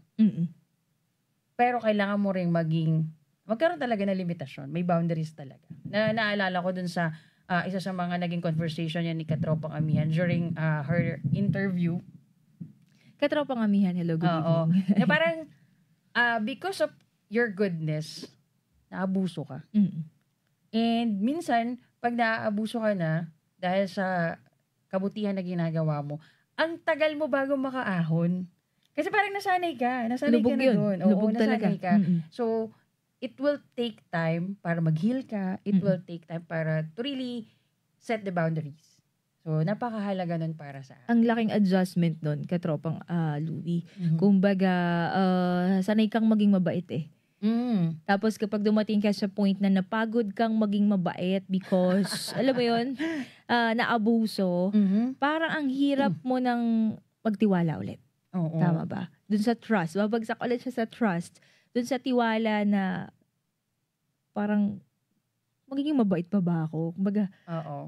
Pero kailangan mo ring magkaroon talaga ng limitasyon. May boundaries talaga. Naalala ko dun sa isa sa mga naging conversation niya ni Katropang Amihan during her interview. Katropang Amihan, hello, good evening. Na parang, because of your goodness, naabuso ka. And minsan, pag naaabuso ka na, dahil sa kabutihan na ginagawa mo, ang tagal mo bago makaahon. Kasi parang nasanay ka. Nasanay Lubog ka na yun. doon. Lubog nasanay talaga. ka. So, it will take time para mag-heal ka. It will take time para to really set the boundaries. So, napakahalaga nun para sa akin. Ang laking adjustment nun, Katropang Louie. Kumbaga, sanay kang maging mabait eh. Tapos kapag dumating ka sa point na napagod kang maging mabait because, alam mo yun, naabuso, parang ang hirap mo nang magtiwala ulit. Tama ba? Dun sa trust. Babagsak ulit siya sa trust. Dun sa tiwala na parang magiging mabait pa ba ako? Kumbaga,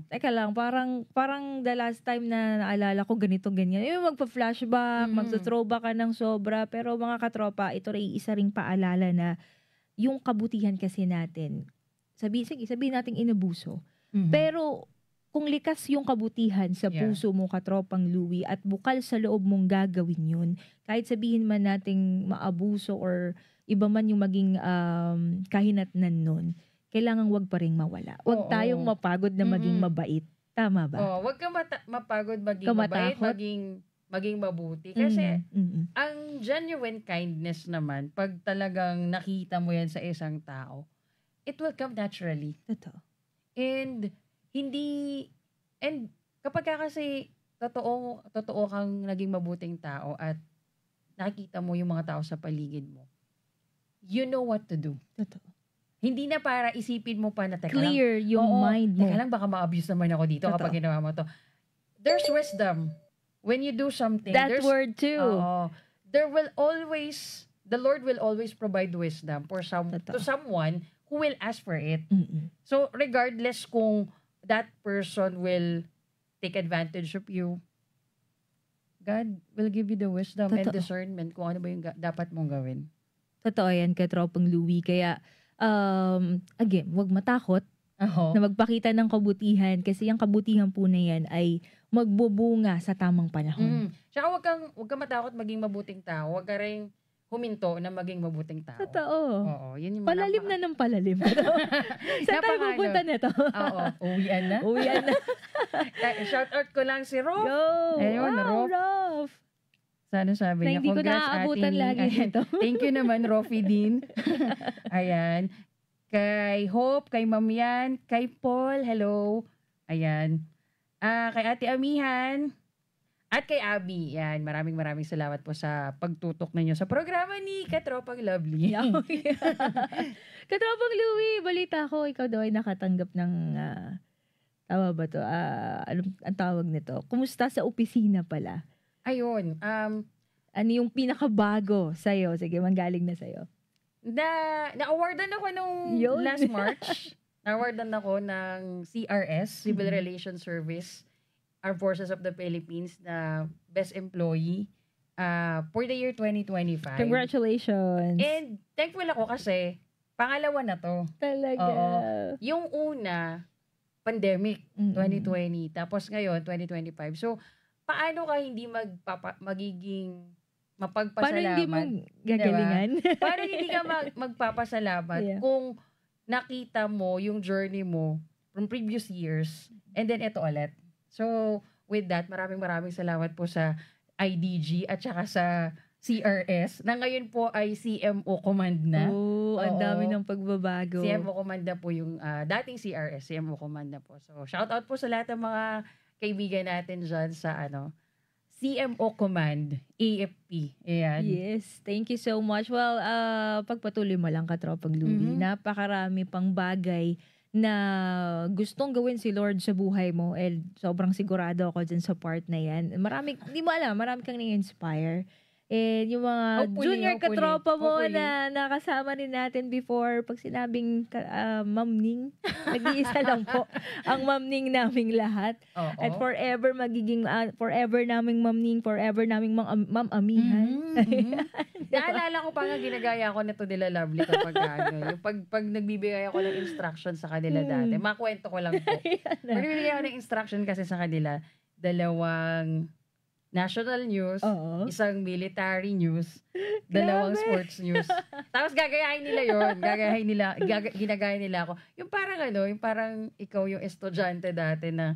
teka lang, parang the last time na naalala ko ganito, ganyan. Yung magpa-flashback, magsa-throwback ka ng sobra. Pero mga katropa, ito rin isa ring paalala na yung kabutihan kasi natin, sabihin natin inabuso. Pero kung likas yung kabutihan sa puso mo, Katropang Louie, at bukal sa loob mong gagawin yun, kahit sabihin man nating maabuso or iba man yung maging kahinatnan nun, kailangan wag pa rin mawala. Wag tayong mapagod na maging mabait. Tama ba? Wag ka mapagod maging mabait, maging mabuti. Kasi ang genuine kindness naman, pag talagang nakita mo yan sa isang tao, it will come naturally. Totoo. And kapag kasi totoo kang naging mabuting tao at nakikita mo yung mga tao sa paligid mo, you know what to do. Totoo. Hindi na para isipin mo pa na clear yung mind mo. Teka lang, baka ma-abuse naman ako dito kapag ginawa mo to. There's wisdom. When you do something, that word too. The Lord will always provide wisdom to someone who will ask for it. So, regardless kung that person will take advantage of you, God will give you the wisdom and discernment kung ano ba yung dapat mong gawin. Totoo yan, Katropang Louie. Kaya, again, wag matakot na magpakita ng kabutihan kasi yung kabutihan po na yan ay magbubunga sa tamang panahon. Tsaka wag kang matakot maging mabuting tao. Wag ka rin huminto na maging mabuting tao. Totoo. Yun yung palalim na ng palalim. Saan tayo pupunta nito? Uwian na. Shout out ko lang si Rolf. Ayun, Rolf. Sana sabi niya, hindi ko naaabutan lagi ito. Thank you naman, Rofi din. Ayan. Kay Hope, kay Ma'am Yan, kay Paul, hello. Ayan. Kay Ate Amihan, at kay Abby. Yan, maraming salamat po sa pagtutok ninyo sa programa ni Katropang Lovely. Katropang Louie, balita ko, ikaw daw ay nakatanggap ng, tama ba to? Ang tawag nito? Kumusta sa opisina pala? Ayun. Ano yung pinakabago sa'yo? Sige, manggaling na sa'yo. Na-awardan ako nung last March. Na-awardan ako ng CRS, Civil Relations Service, Armed Forces of the Philippines, na Best Employee for the year 2025. Congratulations! And thankful ako kasi pangalawa na to. Talaga? Yung una, pandemic, 2020. Tapos ngayon, 2025. So, paano ka hindi magiging mapagpasalamat? Paano hindi mo gagalingan? Diba? Paano hindi ka magpapasalamat kung nakita mo yung journey mo from previous years and then ito ulit. So, with that, maraming salamat po sa IDG at saka sa CRS na ngayon po ay CMO Command na. Ang dami ng pagbabago. CMO Command na po yung dating CRS, CMO Command na po. So, shout out po sa lahat ng mga kaibigan natin dyan sa CMO Command, AFP. Ayan. Yes, thank you so much. Well, pagpatuloy mo lang, Katropang Louie. Napakarami pang bagay na gustong gawin si Lord sa buhay mo, sobrang sigurado ako dyan sa part na yan. Hindi mo alam, marami kang na-inspire. And yung mga junior katropa mo na nakasama rin natin before, pag sinabing Ma'am Ning, nag-iisa lang po ang Ma'am Ning naming lahat. At forever magiging, forever naming Ma'am Ning, forever naming Ma'am Amihan. Naalala ko pa nga ginagaya ko nito nila Lovely kapag yung pag nagbibigay ako ng instruction sa kanila dati. Makwento ko lang po. Pag nagbibigay ako ng instruction kasi sa kanila, 2 national news, isang military news, 2 sports news. Tapos gagayahin nila yon, ginagaya nila ako. Yung parang ikaw yung estudyante dati na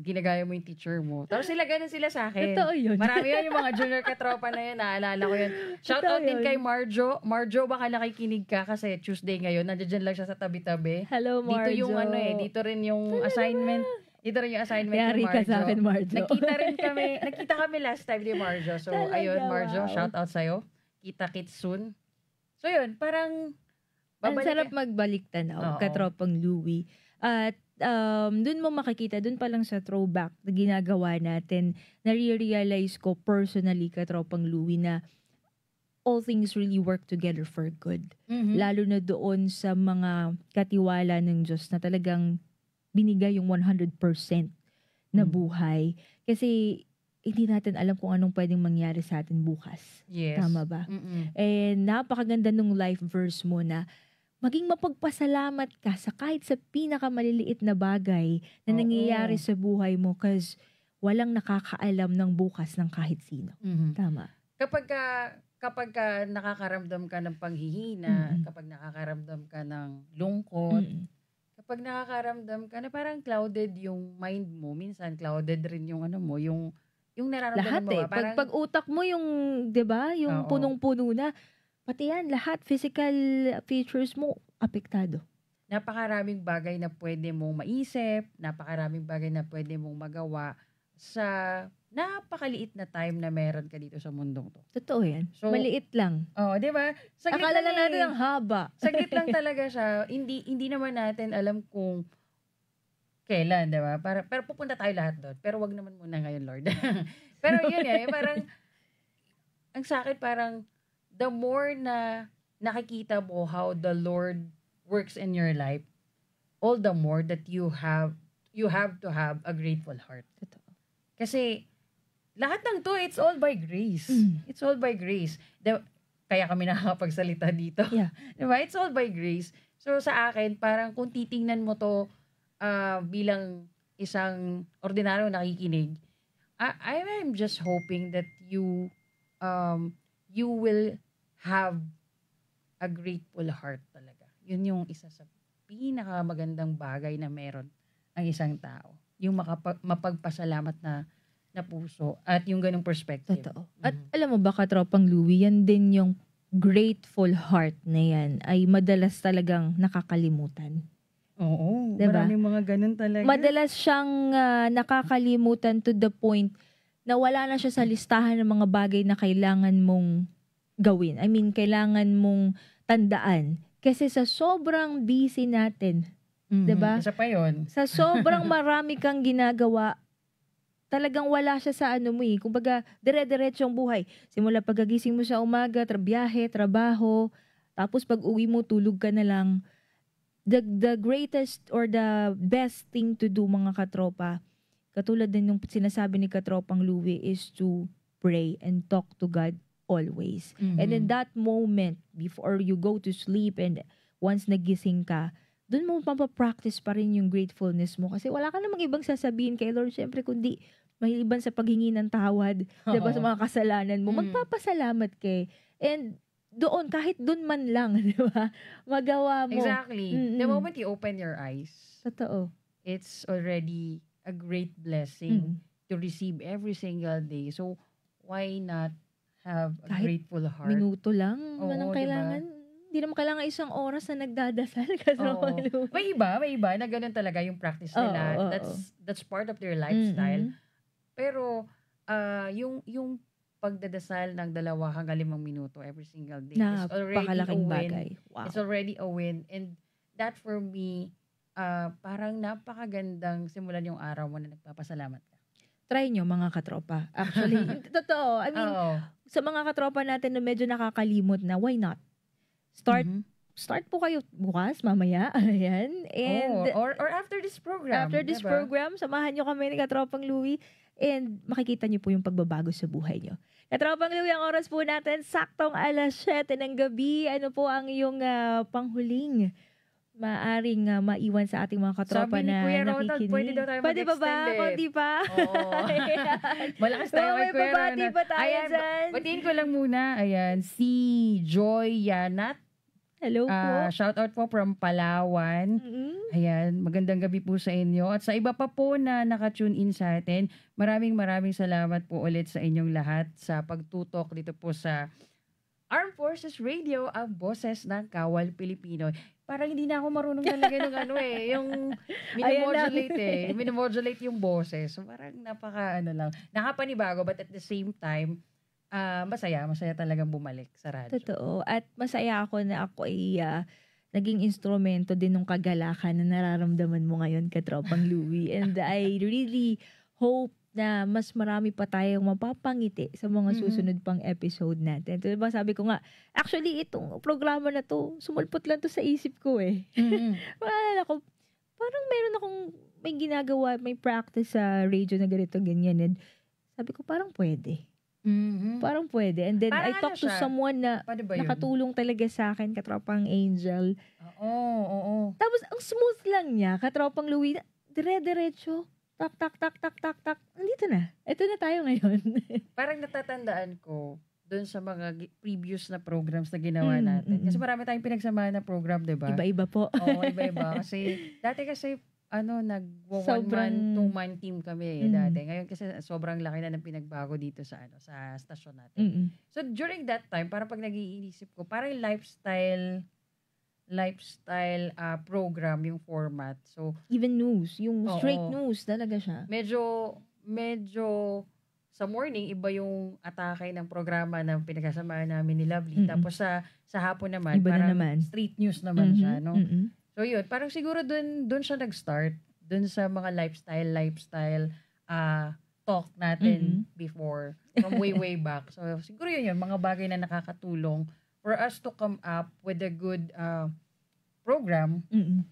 ginagaya mo yung teacher mo. Tapos ganun sila sa akin. Totoo yun. Marami yan yung mga junior katropa na yun, naalala ko yun. Shout out din kay Marjo. Marjo, baka nakikinig ka kasi Tuesday ngayon, nandiyan lang siya sa tabi-tabi. Hello, Marjo. Dito yung dito rin yung assignment. Ito rin yung assignment Yari ni Marjo. Ka sa akin, Marjo. Nakita kami last time ni Marjo. So, ayun, Marjo, shout out sa'yo. Kita-kits soon. So, yun, parang ang sarap magbalik tanaw, katropang Louie. At dun mo makikita, dun pa lang sa throwback na ginagawa natin, nare-realize ko personally, katropang Louie, na all things really work together for good. Lalo na doon sa mga katiwala ng Diyos na talagang binigay yung 100% na buhay. Kasi hindi natin alam kung anong pwedeng mangyari sa atin bukas. Yes. Tama ba? And napakaganda nung life verse mo na maging mapagpasalamat ka sa kahit sa pinakamaliliit na bagay na nangyayari sa buhay mo kasi walang nakakaalam ng bukas ng kahit sino. Tama. Kapag nakakaramdam ka ng panghihina, kapag nakakaramdam ka ng lungkot, kapag nakakaramdam ka na parang clouded yung mind mo, minsan clouded rin yung yung nararamdaman mo. Lahat pag utak mo yung, 'di ba, yung punong-puno na, pati yan, lahat, physical features mo, apektado. Napakaraming bagay na pwede mong maisip, napakaraming bagay na pwede mong magawa sa napakaliit na time na meron ka dito sa mundong to. Totoo yan. So, maliit lang. Di ba? Akala lang natin ang haba. Saglit lang talaga siya. Hindi naman natin alam kung kailan, di ba? Pero pupunta tayo lahat doon. Pero wag naman muna ngayon, Lord. Pero yun parang, ang sa akin parang, the more na nakikita mo how the Lord works in your life, all the more that you have to have a grateful heart. Totoo. Kasi, lahat ng to, it's all by grace. It's all by grace. Kaya kami nakakapagsalita dito. Yeah. Diba? It's all by grace. So, sa akin, parang kung titingnan mo to bilang isang ordinaryo nakikinig, I'm just hoping that you will have a grateful heart talaga. Yun yung isa sa pinakamagandang bagay na meron ang isang tao. Yung mapagpasalamat na puso at yung ganung perspective. Totoo. At alam mo ba, katropang Louie, yan din yung grateful heart na yan ay madalas talagang nakakalimutan. Oo. Diba? Maraming mga ganun talaga. Madalas siyang nakakalimutan to the point na wala na siya sa listahan ng mga bagay na kailangan mong gawin. I mean, kailangan mong tandaan. Kasi sa sobrang busy natin, diba? Isa pa yun. Sa sobrang marami kang ginagawa, talagang wala siya sa mo Kumbaga, dire-diretso ang buhay. Simula pagkagising mo sa umaga, biyahe, trabaho, tapos pag uwi mo, tulog ka na lang. The greatest or the best thing to do, mga katropa, katulad din yung sinasabi ni Katropang Louie, is to pray and talk to God always. And in that moment, before you go to sleep and once nagising ka, doon mo mapapractice pa rin yung gratefulness mo. Kasi wala ka namang ibang sasabihin kay Lord, syempre, kundi maliban sa paghingi ng tawad, diba, sa mga kasalanan mo, magpapasalamat kay. And doon, kahit doon man lang, diba, magawa mo. Exactly. The moment you open your eyes, totoo, it's already a great blessing to receive every single day. So, why not have a kahit grateful heart? Minuto lang, manang kailangan. Diba? Hindi naman kailangan isang oras na nagdadasal. May iba na ganun talaga yung practice nila. That's part of their lifestyle. Pero, yung pagdadasal ng 2 hanggang 5 minuto every single day is already a win. bagay. Wow. It's already a win. And that for me, parang napakagandang simulan yung araw mo na nagpapasalamat ka. Try nyo mga katropa. Actually, totoo. I mean, Oo. sa mga katropa natin na medyo nakakalimot na, why not? Start po kayo bukas, mamaya. Ayan. And or after this program. after this diba? program, samahan nyo kami ni Katropang Louie and makikita nyo po yung pagbabago sa buhay nyo. Katropang Louie, ang oras po natin, saktong 7:00 ng gabi. Ano po ang iyong panghuling maaring maiwan sa ating mga katropa Sabi ni na Kuya Ronald, nakikinig? pwede daw tayo Pwede ba ba? mag-extend eh. Konti pa? Oo. Malakas tayo May kay Kuya babati Ronald. ba tayo Ayan, dyan? batiin ko lang muna. Ayan, si Joy Yanat. Hello po. Shout out po from Palawan. Mm-mm. Ayan, magandang gabi po sa inyo. At sa iba pa po na nakatune in sa atin, maraming salamat po ulit sa inyong lahat sa pagtutok dito po sa Armed Forces Radio, ang boses ng Kawal Pilipino. Parang hindi na ako marunong talaga ng yung minimodulate minimodulate yung boses. So parang nakapanibago, but at the same time, masaya talagang bumalik sa radyo. Totoo. At masaya ako na ako ay naging instrumento din ng kagalakan na nararamdaman mo ngayon, Katropang Louie. And I really hope na mas marami pa tayong mapapangiti sa mga susunod pang episode natin. Ito ba sabi ko nga, actually itong programa na to, sumulpot lang to sa isip ko eh. Maalala ko, parang meron akong may ginagawa, may practice sa radio na ganito, ganyan. And sabi ko, parang pwede. Parang pwede. And then Parang I talked to someone na Pwede ba yun? nakatulong talaga sa akin, Katropang Angel. Oo. Tapos ang smooth lang niya, Katropang Louie, dire-diretso. Tak, tak, tak, tak, tak, tak. Nandito na. Ito na tayo ngayon. Parang natatandaan ko doon sa mga previous na programs na ginawa natin. Kasi marami tayong pinagsamahan na program, di ba? Iba-iba po. Oo, iba-iba. Kasi dati one man, 2-man team kami dati. Ngayon kasi sobrang laki na ng pinagbago dito sa sa stasyon natin. So during that time, parang pag nag-iisip ko, parang lifestyle program yung format. So Even news. Yung straight news talaga siya. Medyo sa morning, iba yung atake ng programa na pinagkasamahan namin ni Lovely. Tapos sa hapon naman, Iba na parang naman. street news naman siya. No? So yun, parang siguro dun siya nag-start. Dun sa mga lifestyle talk natin before. From way back. So siguro yun, mga bagay na nakakatulong for us to come up with a good program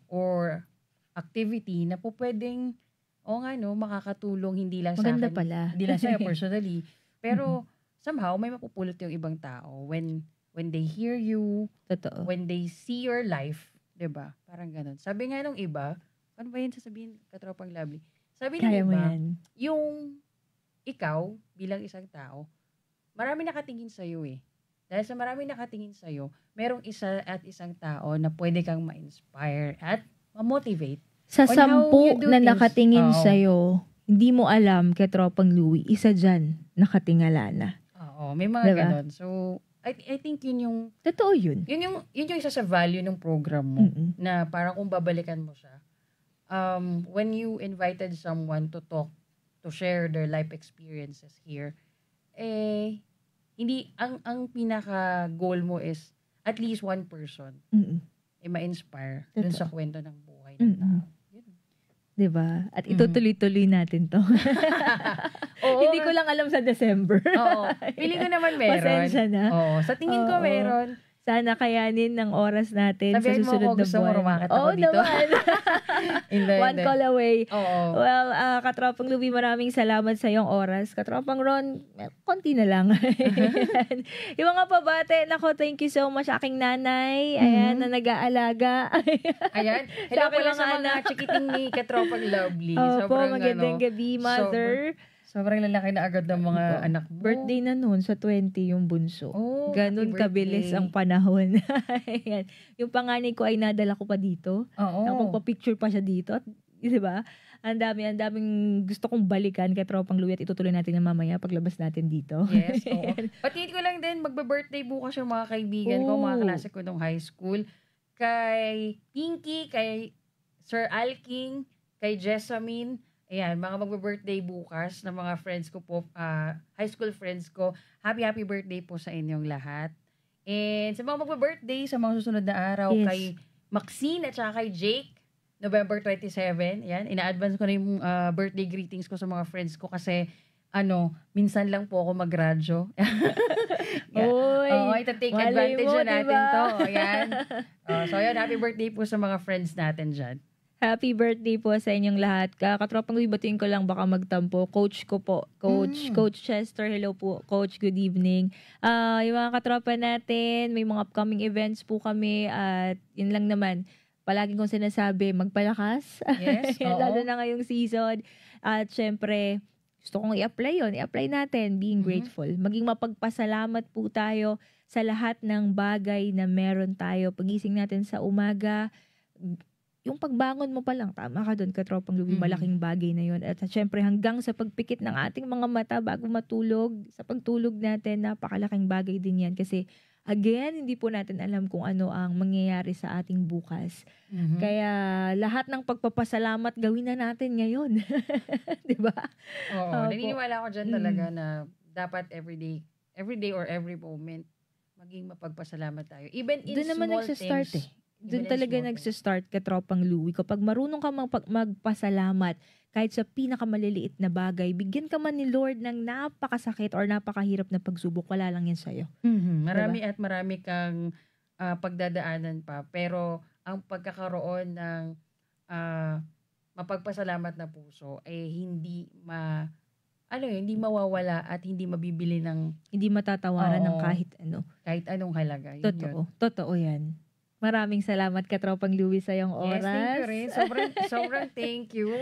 or activity na po pwedeng makakatulong hindi lang Maganda sa akin. pala. Hindi lang sa'yo personally. Pero somehow may mapupulot yung ibang tao when they hear you, Totoo. when they see your life, 'di ba? Parang ganun. Sabi nga nung iba, ano ba yun sasabihin, Katropang Lovely? Sabi ng Kaya mo iba, yan. yung ikaw bilang isang tao, marami nakatingin sa iyo eh. Dahil sa marami nakatingin sa iyo, merong isang tao na pwede kang ma-inspire at ma-motivate. Sa on how 10 you do na things. nakatingin Oo. sa'yo, hindi mo alam, Katropang Louie, isa dyan, nakatingala na. Oo, may mga Diba? ganon. So, I think yun yung Totoo yun. yun yung isa sa value ng program mo na parang kung babalikan mo siya. When you invited someone to talk, to share their life experiences here, hindi ang pinaka goal mo is at least one person ma-inspire dun sa kwento ng buhay ng tao. Yun. Diba? At itutuloy-tuloy natin to. Oo. Hindi ko lang alam sa December. Oo. Feeling ko naman meron. Pasensya na. Oo. Sa tingin ko Oo. meron. Sana kayanin ng oras natin Sabihin sa mo susunod ako, na gusto mo buwan. rumakit ako Oo dito. naman. Hindi, One hindi. call away. Oo. Well, Katropang Louie, maraming salamat sa iyong oras. Katropang Ron, konti na lang. Yung mga pabate, nako, thank you so much. Aking nanay, ayan, na nag-aalaga. Ayan. Sa Hello aking pala mga sa mga anak. chikiting ni Katropang Lovely. Opo, magandang gabi, mother. Sobrang lalaki na agad ng mga anak mo. Birthday na noon, sa 20 yung bunso. Oh, Ganun happy kabilis birthday. ang panahon. Ayan. Yung panganay ko ay nadala ko pa dito. Oo. Napagpa-picture pa siya dito. At, di ba? Ang daming gusto kong balikan kay Tropang Louie at itutuloy natin na mamaya paglabas natin dito. Yes, oo. Patingin ko lang din, magbe-birthday bukas yung mga kaibigan ko, mga klase ko nung high school. Kay Pinky, kay Sir Alking, kay Jessamine. Ayan, mga magbe-birthday bukas ng mga friends ko po, high school friends ko. Happy birthday po sa inyong lahat. And sa mga magbe-birthday, sa mga susunod na araw, Yes. kay Maxine at saka kay Jake. November 27. Yan, ina-advance ko na yung birthday greetings ko sa mga friends ko kasi minsan lang po ako mag-radyo. Uy, ito take malay advantage mo, na natin diba? to. Ayan. So yun, happy birthday po sa mga friends natin dyan. Happy birthday po sa inyong lahat. Katropang batiin ko lang baka magtampo. Coach ko po. Coach Chester, hello po. Coach, good evening. Yung mga katropa natin, may mga upcoming events po kami at yun lang naman. Palagi kong sinasabi, magpalakas. Yes, Lalo na ngayong season. At syempre, gusto kong i-apply yun. I-apply natin, being grateful. Maging mapagpasalamat po tayo sa lahat ng bagay na meron tayo. Pagising natin sa umaga, yung pagbangon mo pa lang, tama ka doon, Katropang Louie, malaking bagay na yun. At syempre, hanggang sa pagpikit ng ating mga mata bago matulog, sa pagtulog natin, napakalaking bagay din yan. Kasi, again, hindi po natin alam kung ano ang mangyayari sa ating bukas. Kaya lahat ng pagpapasalamat gawin na natin ngayon. Diba? Oo, naniniwala ako dyan talaga na dapat everyday or every moment, maging mapagpasalamat tayo. Even in Doon naman small nagsistart things. Doon talaga nagsistart, Katropang Louie. Kapag marunong ka magpasalamat, kahit sa pinakamaliliit na bagay, bigyan ka man ni Lord ng napakasakit or napakahirap na pagsubok, wala lang yan sa'yo. Marami at marami kang pagdadaanan pa. Pero ang pagkakaroon ng mapagpasalamat na puso ay hindi mawawala at hindi mabibili ng Hindi matatawaran ng kahit ano. kahit anong halaga. Yun Totoo. yun. Totoo yan. Maraming salamat, Katropang Louie, sa iyong oras. Yes, thank you rin. Sobrang thank you.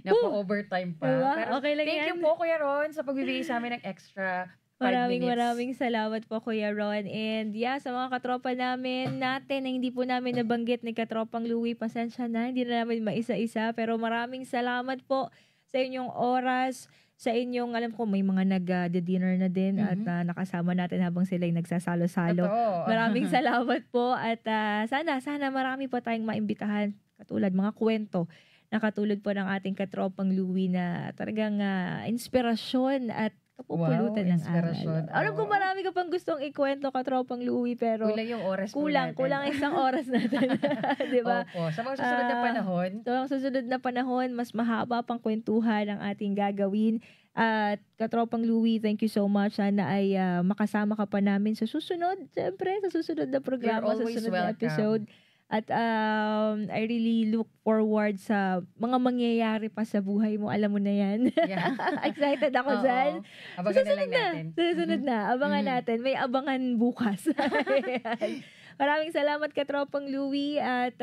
Napa-overtime pa. Diba? Pero Okay lang thank yan. you po, Kuya Ron, sa pagbibigay sa amin ng extra 5 minutes. Maraming salamat po, Kuya Ron. And sa mga katropa natin na hindi po namin nabanggit ni Katropang Louie, pasensya na, hindi na namin maisa-isa. Pero maraming salamat po sa inyong oras, sa inyong, alam ko, may mga nag-dinner na din at nakasama natin habang sila'y nagsasalo-salo. Totoo. Maraming salamat po at sana marami pa tayong maimbitahan, katulad mga kwento na katulad po ng ating Katropang Louie na talagang inspirasyon at kapupulutan ng inspirasyon. aral. Alam ko marami ka pang gustong ikwento, Katropang Louie, pero Kulang yung oras po natin. kulang isang oras natin. Diba? Opo. Sa mga susunod na panahon. Sa mga susunod na panahon, mas mahaba pang kwentuhan ang ating gagawin. At Katropang Louie, thank you so much. Sana ay makasama ka pa namin sa susunod. Siyempre, sa susunod na programa, sa always susunod na welcome. episode. At I really look forward sa mga mangyayari pa sa buhay mo. Alam mo na yan. Yeah. Excited ako Oo. dyan. Abangan na lang natin. Susunod na. Abangan natin. May abangan bukas. Ayan. Maraming salamat, Katropang Louie. At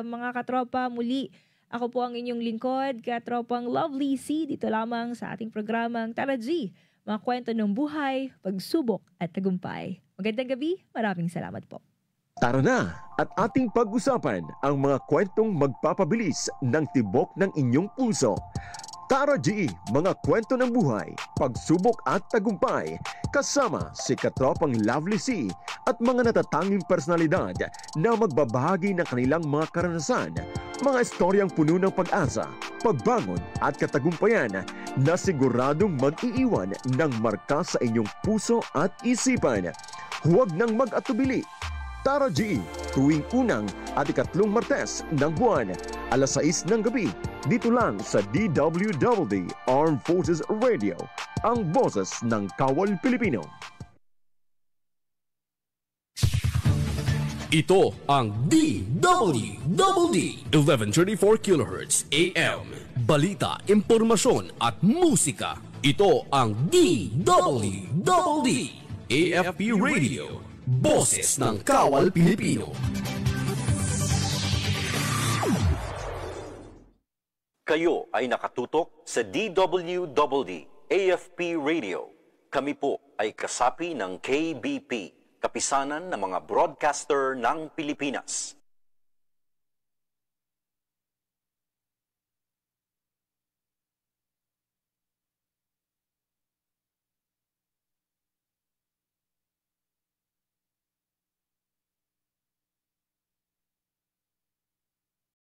mga katropa, muli, ako po ang inyong lingkod, Katropang Lovely C. Dito lamang sa ating programang Tara G. Mga kwento ng buhay, pagsubok at tagumpay. Magandang gabi. Maraming salamat po. Tara na at ating pag-usapan ang mga kwentong magpapabilis ng tibok ng inyong puso. Tara G, mga kwento ng buhay, pagsubok at tagumpay, kasama si Katropang Lovely C at mga natatanging personalidad na magbabahagi ng kanilang mga karanasan, mga istoryang puno ng pag-asa, pagbangon at katagumpayan na siguradong mag-iiwan ng marka sa inyong puso at isipan. Huwag nang mag-atubili. Tara G, tuwing unang at ikatlong Martes ng buwan, alas 6 ng gabi, dito lang sa DWWD Armed Forces Radio, ang boses ng Kawal Pilipino. Ito ang DWWD 1134 kHz AM. Balita, impormasyon at musika. Ito ang DWWD AFP Radio. Boses ng Kawal Pilipino. Kayo ay nakatutok sa DWWD AFP Radio. Kami po ay kasapi ng KBP, Kapisanan ng mga Broadcaster ng Pilipinas.